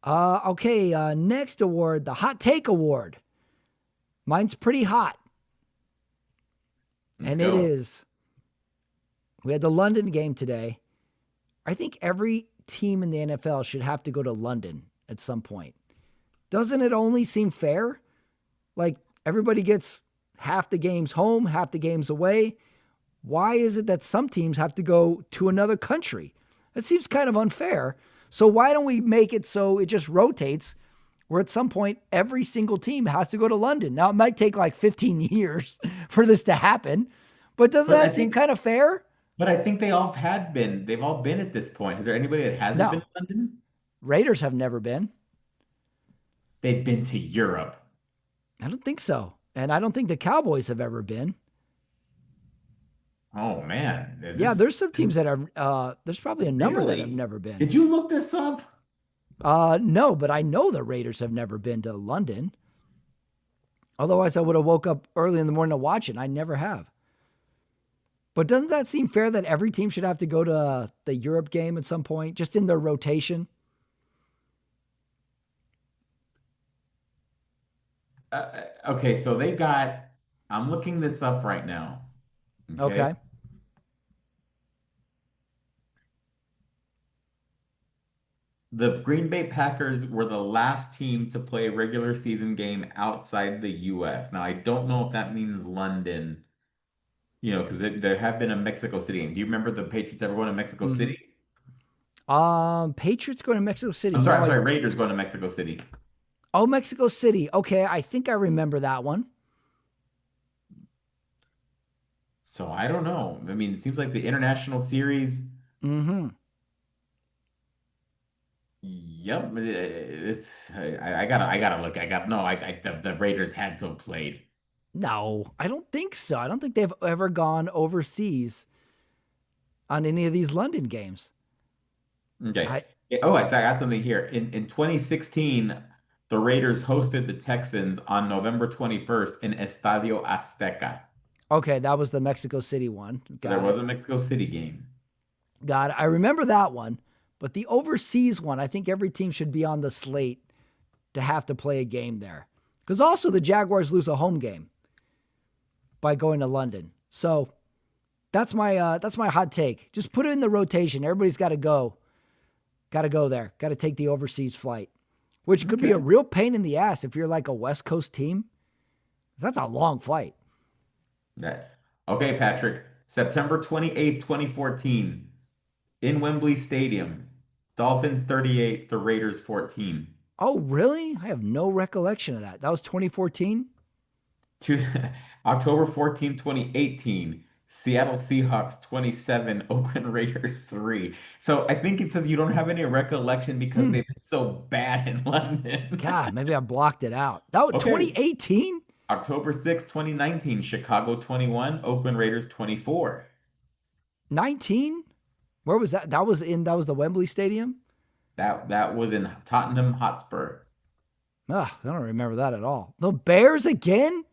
S1: Okay, next award, the hot take award. Mine's pretty hot.
S2: Let's
S1: And it
S2: go.
S1: is. We had the London game today. I think every team in the NFL should have to go to London at some point. Doesn't it only seem fair? Like everybody gets half the games home, half the games away. Why is it that some teams have to go to another country? It seems kind of unfair. So why don't we make it so it just rotates where at some point every single team has to go to London? Now it might take like 15 years for this to happen, but doesn't
S2: But I
S1: that seem
S2: think
S1: kind of fair?
S2: but I think they've all been at this point. Is there anybody that hasn't been
S1: No.
S2: to London?
S1: Raiders have never been.
S2: They've been to Europe.
S1: I don't think so. And I don't think the Cowboys have ever been.
S2: Oh man,
S1: Yeah, there's some
S2: is
S1: teams
S2: this
S1: that are there's probably a number that have
S2: really?
S1: never been.
S2: Did you look this up?
S1: No, but I know the Raiders have never been to London. Otherwise, I would have woke up early in the morning to watch it. And I never have. But doesn't that seem fair that every team should have to go to the Europe game at some point, just in their rotation?
S2: Okay, so they got. I'm looking this up right now. Okay.
S1: Okay.
S2: The Green Bay Packers were the last team to play a regular season game outside the US. Now, I don't know if that means London, because there have been a Mexico City game. Do you remember the Patriots ever going to Mexico
S1: Mm-hmm.
S2: City?
S1: Patriots going to Mexico City.
S2: I'm sorry,
S1: No,
S2: I'm
S1: I
S2: sorry, Raiders going to Mexico City.
S1: oh Mexico City. Okay, I think I remember that one.
S2: So I don't know. I mean, it seems like the international series.
S1: Mm-hmm.
S2: Yep, it's I gotta look. I got no. The Raiders had to have played.
S1: No, I don't think so. I don't think they've ever gone overseas on any of these London games.
S2: Okay.
S1: I
S2: Oh, I got something here. In 2016, the Raiders hosted the Texans on November 21st in Estadio Azteca.
S1: Okay, that was the Mexico City one.
S2: So there
S1: Got
S2: was
S1: it.
S2: a Mexico City game.
S1: Got it. I remember that one, but the overseas one, I think every team should be on the slate to have to play a game there. Because also the Jaguars lose a home game by going to London. So that's my hot take. Just put it in the rotation. Everybody's got to go. Got to go there. Got to take the overseas flight, which could be a
S2: Okay.
S1: real pain in the ass if you're like a West Coast team. That's a long flight.
S2: That. Okay, Patrick. September 28th, 2014, in Wembley Stadium. Dolphins 38, the Raiders 14.
S1: Oh, really? I have no recollection of that. That was 2014.
S2: To October 14th, 2018, Seattle Seahawks 27, Oakland Raiders 3. So I think it says you don't have any recollection because
S1: Hmm.
S2: they've been so bad in London.
S1: God, maybe I blocked it out. That was
S2: Okay.
S1: 2018.
S2: October 6th, 2019, Chicago 21, Oakland Raiders 24.
S1: 19. Where was that? That was the Wembley Stadium.
S2: That was in Tottenham Hotspur.
S1: Ugh, I don't remember that at all. The Bears again?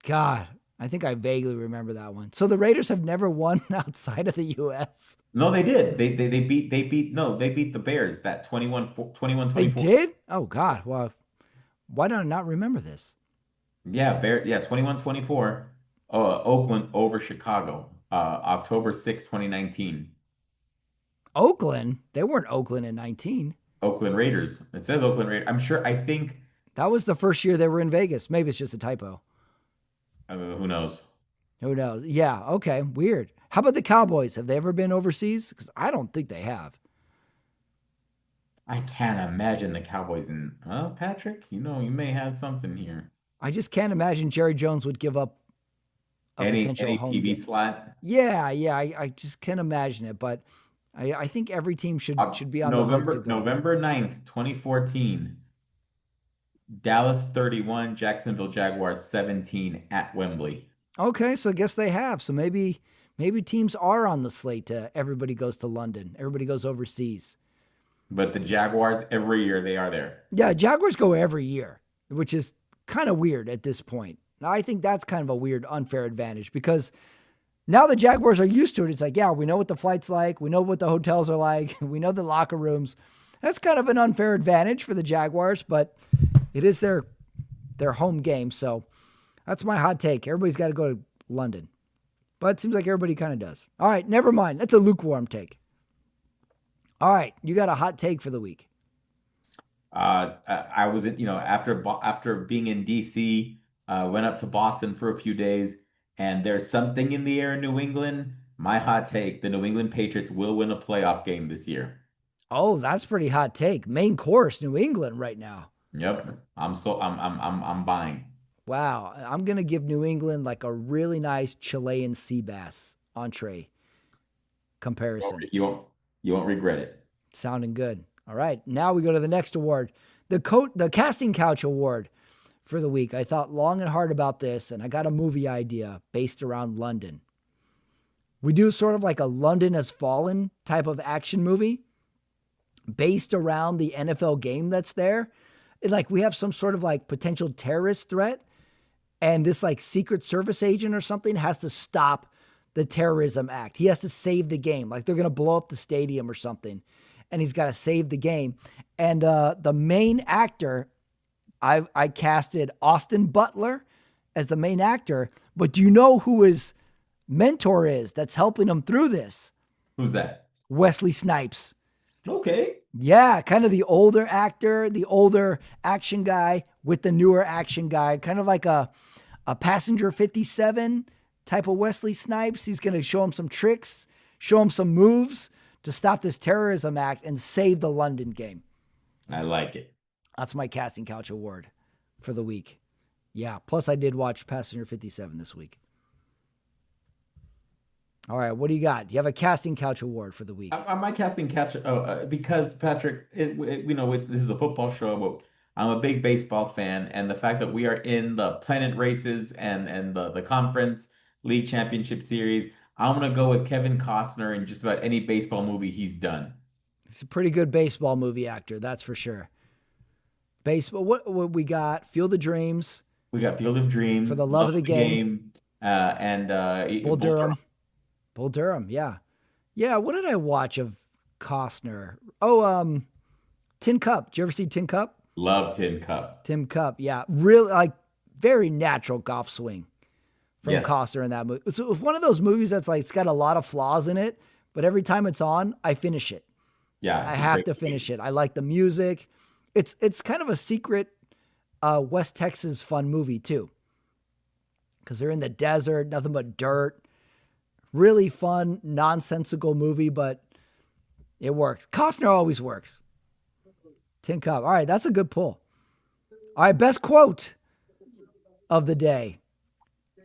S1: God, I think I vaguely remember that one. So the Raiders have never won outside of the U.S.
S2: No, they did. They beat the Bears that 21
S1: They
S2: 24.
S1: did? Oh God. Well, why do I not remember this?
S2: Yeah, 21-24. Oakland over Chicago. October 6th, 2019.
S1: Oakland? They weren't Oakland in 19.
S2: Oakland Raiders. It says Oakland Raiders. I think
S1: That was the first year they were in Vegas. Maybe it's just a typo.
S2: who knows?
S1: Who knows? Yeah. Okay. Weird. How about the Cowboys? Have they ever been overseas? Because I don't think they have.
S2: I can't imagine the Cowboys well, Patrick, you may have something here.
S1: I just can't imagine Jerry Jones would give up a potential
S2: Any
S1: home
S2: TV
S1: game.
S2: slot.
S1: Yeah. I just can't imagine it. But I think every team should be on the hook to go.
S2: November 9th, 2014. Dallas 31, Jacksonville Jaguars 17 at Wembley.
S1: Okay, so I guess they have. So maybe teams are on the slate to everybody goes to London. Everybody goes overseas.
S2: But the Jaguars, every year they are there.
S1: Yeah, Jaguars go every year, which is kind of weird at this point. Now, I think that's kind of a weird, unfair advantage because now the Jaguars are used to it. It's like, yeah, we know what the flight's like. We know what the hotels are like. We know the locker rooms. That's kind of an unfair advantage for the Jaguars, but it is their home game. So that's my hot take. Everybody's got to go to London. But it seems like everybody kind of does. All right, never mind. That's a lukewarm take. All right, you got a hot take for the week.
S2: I was after being in DC, went up to Boston for a few days, and there's something in the air in New England. My hot take: the New England Patriots will win a playoff game this year.
S1: Oh, that's pretty hot take. Main course, New England right now.
S2: Yep, I'm buying.
S1: Wow, I'm gonna give New England like a really nice Chilean sea bass entree comparison.
S2: You won't regret it.
S1: Sounding good. All right, now we go to the next award, the casting couch award for the week. I thought long and hard about this, and I got a movie idea based around London. We do sort of like a London Has Fallen type of action movie based around the NFL game that's there. Like we have some sort of like potential terrorist threat, and this like Secret Service agent or something has to stop the terrorism act. He has to save the game. Like they're going to blow up the stadium or something, and he's got to save the game. And the main actor, I casted Austin Butler as the main actor. But do you know who his mentor is that's helping him through this?
S2: Who's that?
S1: Wesley Snipes.
S2: Okay.
S1: Yeah, kind of the older actor, the older action guy with the newer action guy, kind of like a Passenger 57 type of Wesley Snipes. He's going to show him some tricks, show him some moves to stop this terrorism act and save the London game.
S2: I like it.
S1: That's my casting couch award for the week. Yeah, plus I did watch Passenger 57 this week. All right, what do you got? You have a casting couch award for the week.
S2: Am I casting catch? Because Patrick, this is a football show, but I'm a big baseball fan, and the fact that we are in the pennant races and the conference league championship series, I'm gonna go with Kevin Costner in just about any baseball movie he's done.
S1: He's a pretty good baseball movie actor, that's for sure. Baseball. What we got? Field of Dreams,
S2: We got Field of
S1: For
S2: Dreams,
S1: the Love
S2: Love
S1: of the
S2: of the
S1: Game,
S2: Game, and
S1: Bull
S2: Bull Durham.
S1: Durham. Bull Durham. Yeah, yeah. What did I watch of Costner? Oh, Tin Cup. Did you ever see Tin Cup?
S2: Love Tin Cup.
S1: Tim Cup. Yeah, really like very natural golf swing from
S2: Yes.
S1: Costner in that movie. So it's one of those movies that's like it's got a lot of flaws in it, but every time it's on, I finish it.
S2: Yeah,
S1: I
S2: it's a
S1: have
S2: great
S1: to
S2: movie.
S1: finish it. I like the music. It's kind of a secret West Texas fun movie too, because they're in the desert, nothing but dirt. Really fun, nonsensical movie, but it works. Costner always works. Tin Cup. All right, that's a good pull. All right, best quote of the day.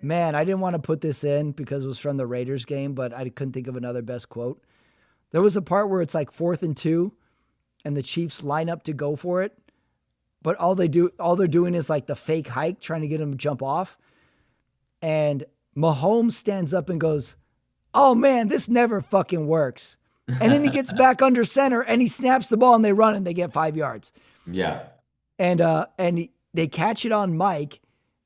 S1: Man, I didn't want to put this in because it was from the Raiders game, but I couldn't think of another best quote. There was a part where it's like 4th and 2, and the Chiefs line up to go for it, but all they're doing is like the fake hike, trying to get him to jump off. And Mahomes stands up and goes, "Oh man, this never fucking works." And then he gets back under center and he snaps the ball and they run and they get 5 yards.
S2: Yeah.
S1: And they catch it on Mike,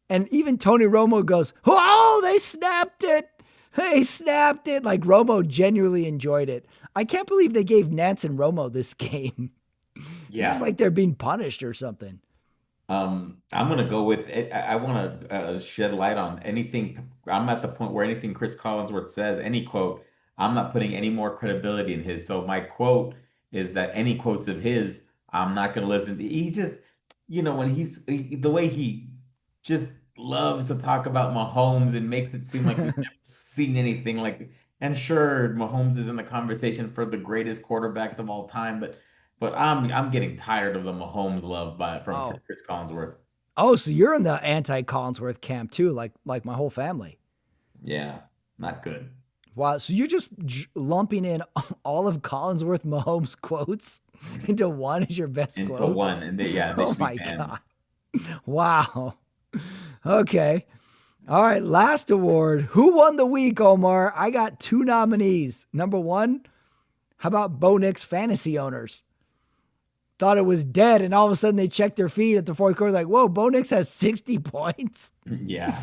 S1: and even Tony Romo goes, "Oh, they snapped it! They snapped it!" Like Romo genuinely enjoyed it. I can't believe they gave Nance and Romo this game. It's
S2: Yeah.
S1: like they're being punished or something.
S2: I'm gonna go with it. I want to shed light on anything. I'm at the point where anything Chris Collinsworth says, any quote, I'm not putting any more credibility in his. So my quote is that any quotes of his, I'm not gonna listen to. He just, when the way he just loves to talk about Mahomes and makes it seem like we've never seen anything like. And sure, Mahomes is in the conversation for the greatest quarterbacks of all time, but I'm getting tired of the Mahomes love from
S1: Oh,
S2: Chris Collinsworth.
S1: oh, so you're in the anti-Collinsworth camp too, like my whole family.
S2: Yeah, not good.
S1: Wow, so you're just lumping in all of Collinsworth Mahomes quotes into one as your best
S2: Into
S1: quote?
S2: one, and they
S1: Oh
S2: should be
S1: my
S2: banned.
S1: God. Wow. Okay. All right. Last award. Who won the week, Omar? I got 2 nominees. Number one, how about Bo Nix fantasy owners? Thought it was dead, and all of a sudden they checked their feed at the fourth quarter, like, whoa, Bo Nix has 60 points.
S2: Yeah.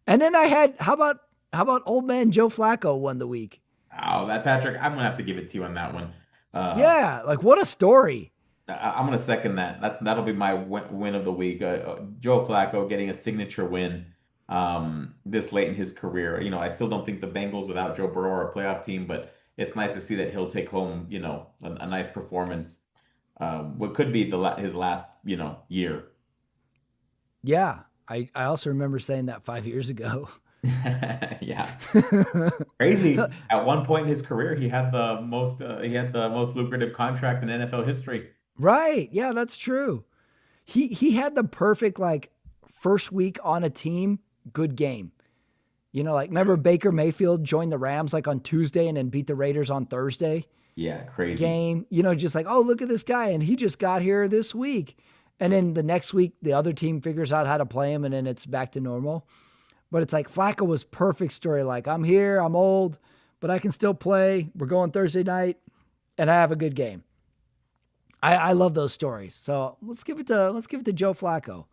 S1: And then I had, how about old man Joe Flacco won the week?
S2: Oh, that Patrick, I'm gonna have to give it to you on that one. Uh,
S1: Yeah, like what a story.
S2: I'm gonna second that. That'll be my win of the week. Joe Flacco getting a signature win this late in his career. I still don't think the Bengals without Joe Burrow are a playoff team, but it's nice to see that he'll take home, a nice performance. What could be his last, year.
S1: Yeah. I also remember saying that 5 years ago.
S2: Yeah. Crazy. At one point in his career, he had the most lucrative contract in NFL history.
S1: Right. Yeah, that's true. He had the perfect like first week on a team, good game. Like remember Baker Mayfield joined the Rams like on Tuesday and then beat the Raiders on Thursday
S2: Yeah, crazy.
S1: game. Just like, oh, look at this guy. And he just got here this week. And then the next week, the other team figures out how to play him and then it's back to normal. But it's like Flacco was perfect story. Like, I'm here, I'm old, but I can still play. We're going Thursday night and I have a good game. I love those stories. So let's give it to Joe Flacco.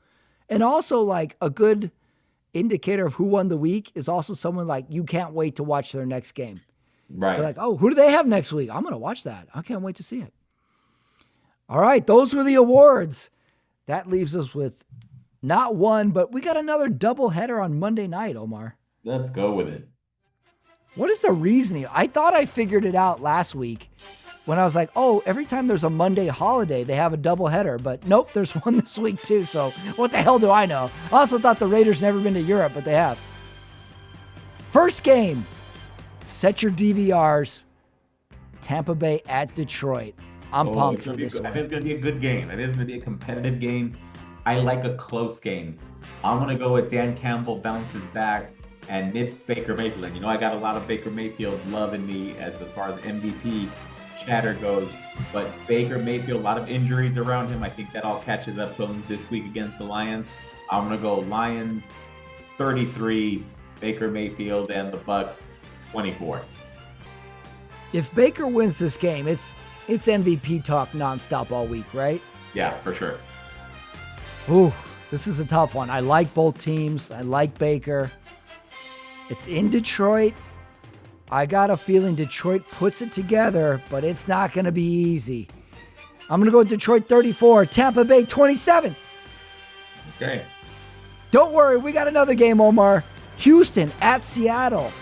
S1: And also like a good indicator of who won the week is also someone like you can't wait to watch their next game. You're
S2: Right.
S1: like, oh, who do they have next week? I'm going to watch that. I can't wait to see it. All right, those were the awards. That leaves us with not one, but we got another double header on Monday night, Omar.
S2: Let's go with it.
S1: What is the reasoning? I thought I figured it out last week when I was like, oh, every time there's a Monday holiday, they have a double header. But nope, there's one this week too. So what the hell do I know? I also thought the Raiders never been to Europe, but they have. First game, set your DVRs. Tampa Bay at Detroit. I'm
S2: Oh,
S1: pumped
S2: it's
S1: for
S2: gonna be
S1: this
S2: good. I think
S1: one.
S2: it's gonna be a good game. It is gonna be a competitive game. I like a close game. I'm gonna go with Dan Campbell bounces back. and it's Baker Mayfield. And I got a lot of Baker Mayfield love in me as far as MVP chatter goes. But Baker Mayfield, a lot of injuries around him. I think that all catches up to him this week against the Lions. I'm gonna go Lions 33, Baker Mayfield and the Bucks 24.
S1: If Baker wins this game, it's MVP talk nonstop all week, right?
S2: Yeah, for sure.
S1: Ooh, this is a tough one. I like both teams. I like Baker. It's in Detroit. I got a feeling Detroit puts it together, but it's not going to be easy. I'm going to go Detroit 34, Tampa Bay 27.
S2: Okay.
S1: Don't worry, we got another game, Omar. Houston at Seattle.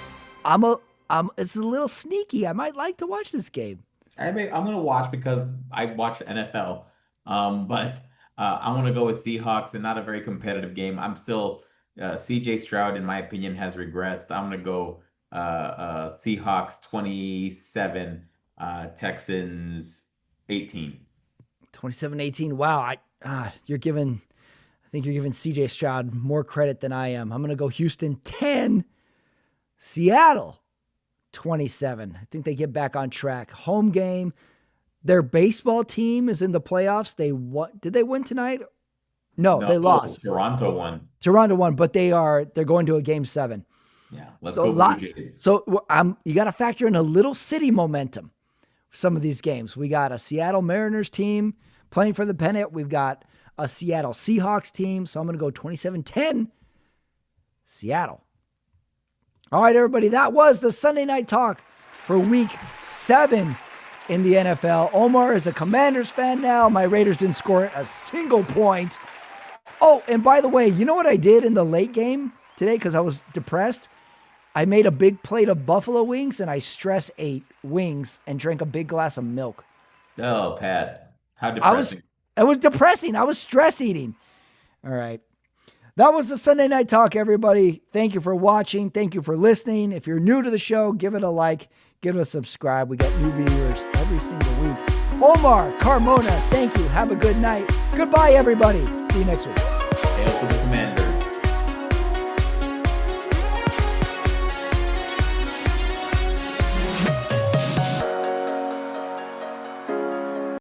S1: It's a little sneaky. I might like to watch this game.
S2: I'm going to watch because I watch NFL. But I want to go with Seahawks and not a very competitive game. I'm still CJ Stroud, in my opinion, has regressed. I'm going to go Seahawks 27, Texans 18.
S1: 27-18. Wow. I think you're giving CJ Stroud more credit than I am. I'm going to go Houston 10, Seattle 27. I think they get back on track. Home game. Their baseball team is in the playoffs. Did they win tonight? No, they lost.
S2: Toronto won.
S1: Toronto won, but they're going to a game 7.
S2: Yeah, let's go Blue Jays.
S1: So you got to factor in a little city momentum for some of these games. We got a Seattle Mariners team playing for the pennant. We've got a Seattle Seahawks team. So I'm going to go 27-10, Seattle. All right, everybody, that was the Sunday Night Talk for Week 7 in the NFL. Omar is a Commanders fan now. My Raiders didn't score a single point. Oh, and by the way, you know what I did in the late game today because I was depressed? I made a big plate of buffalo wings, and I stress ate wings and drank a big glass of milk.
S2: Oh, Pat. How depressing.
S1: It was depressing. I was stress eating. All right. That was the Sunday Night Talk, everybody. Thank you for watching. Thank you for listening. If you're new to the show, give it a like. Give it a subscribe. We got new viewers every single week. Omar, Carmona, thank you. Have a good night. Goodbye, everybody. See you next week.
S2: Hail to the Commanders.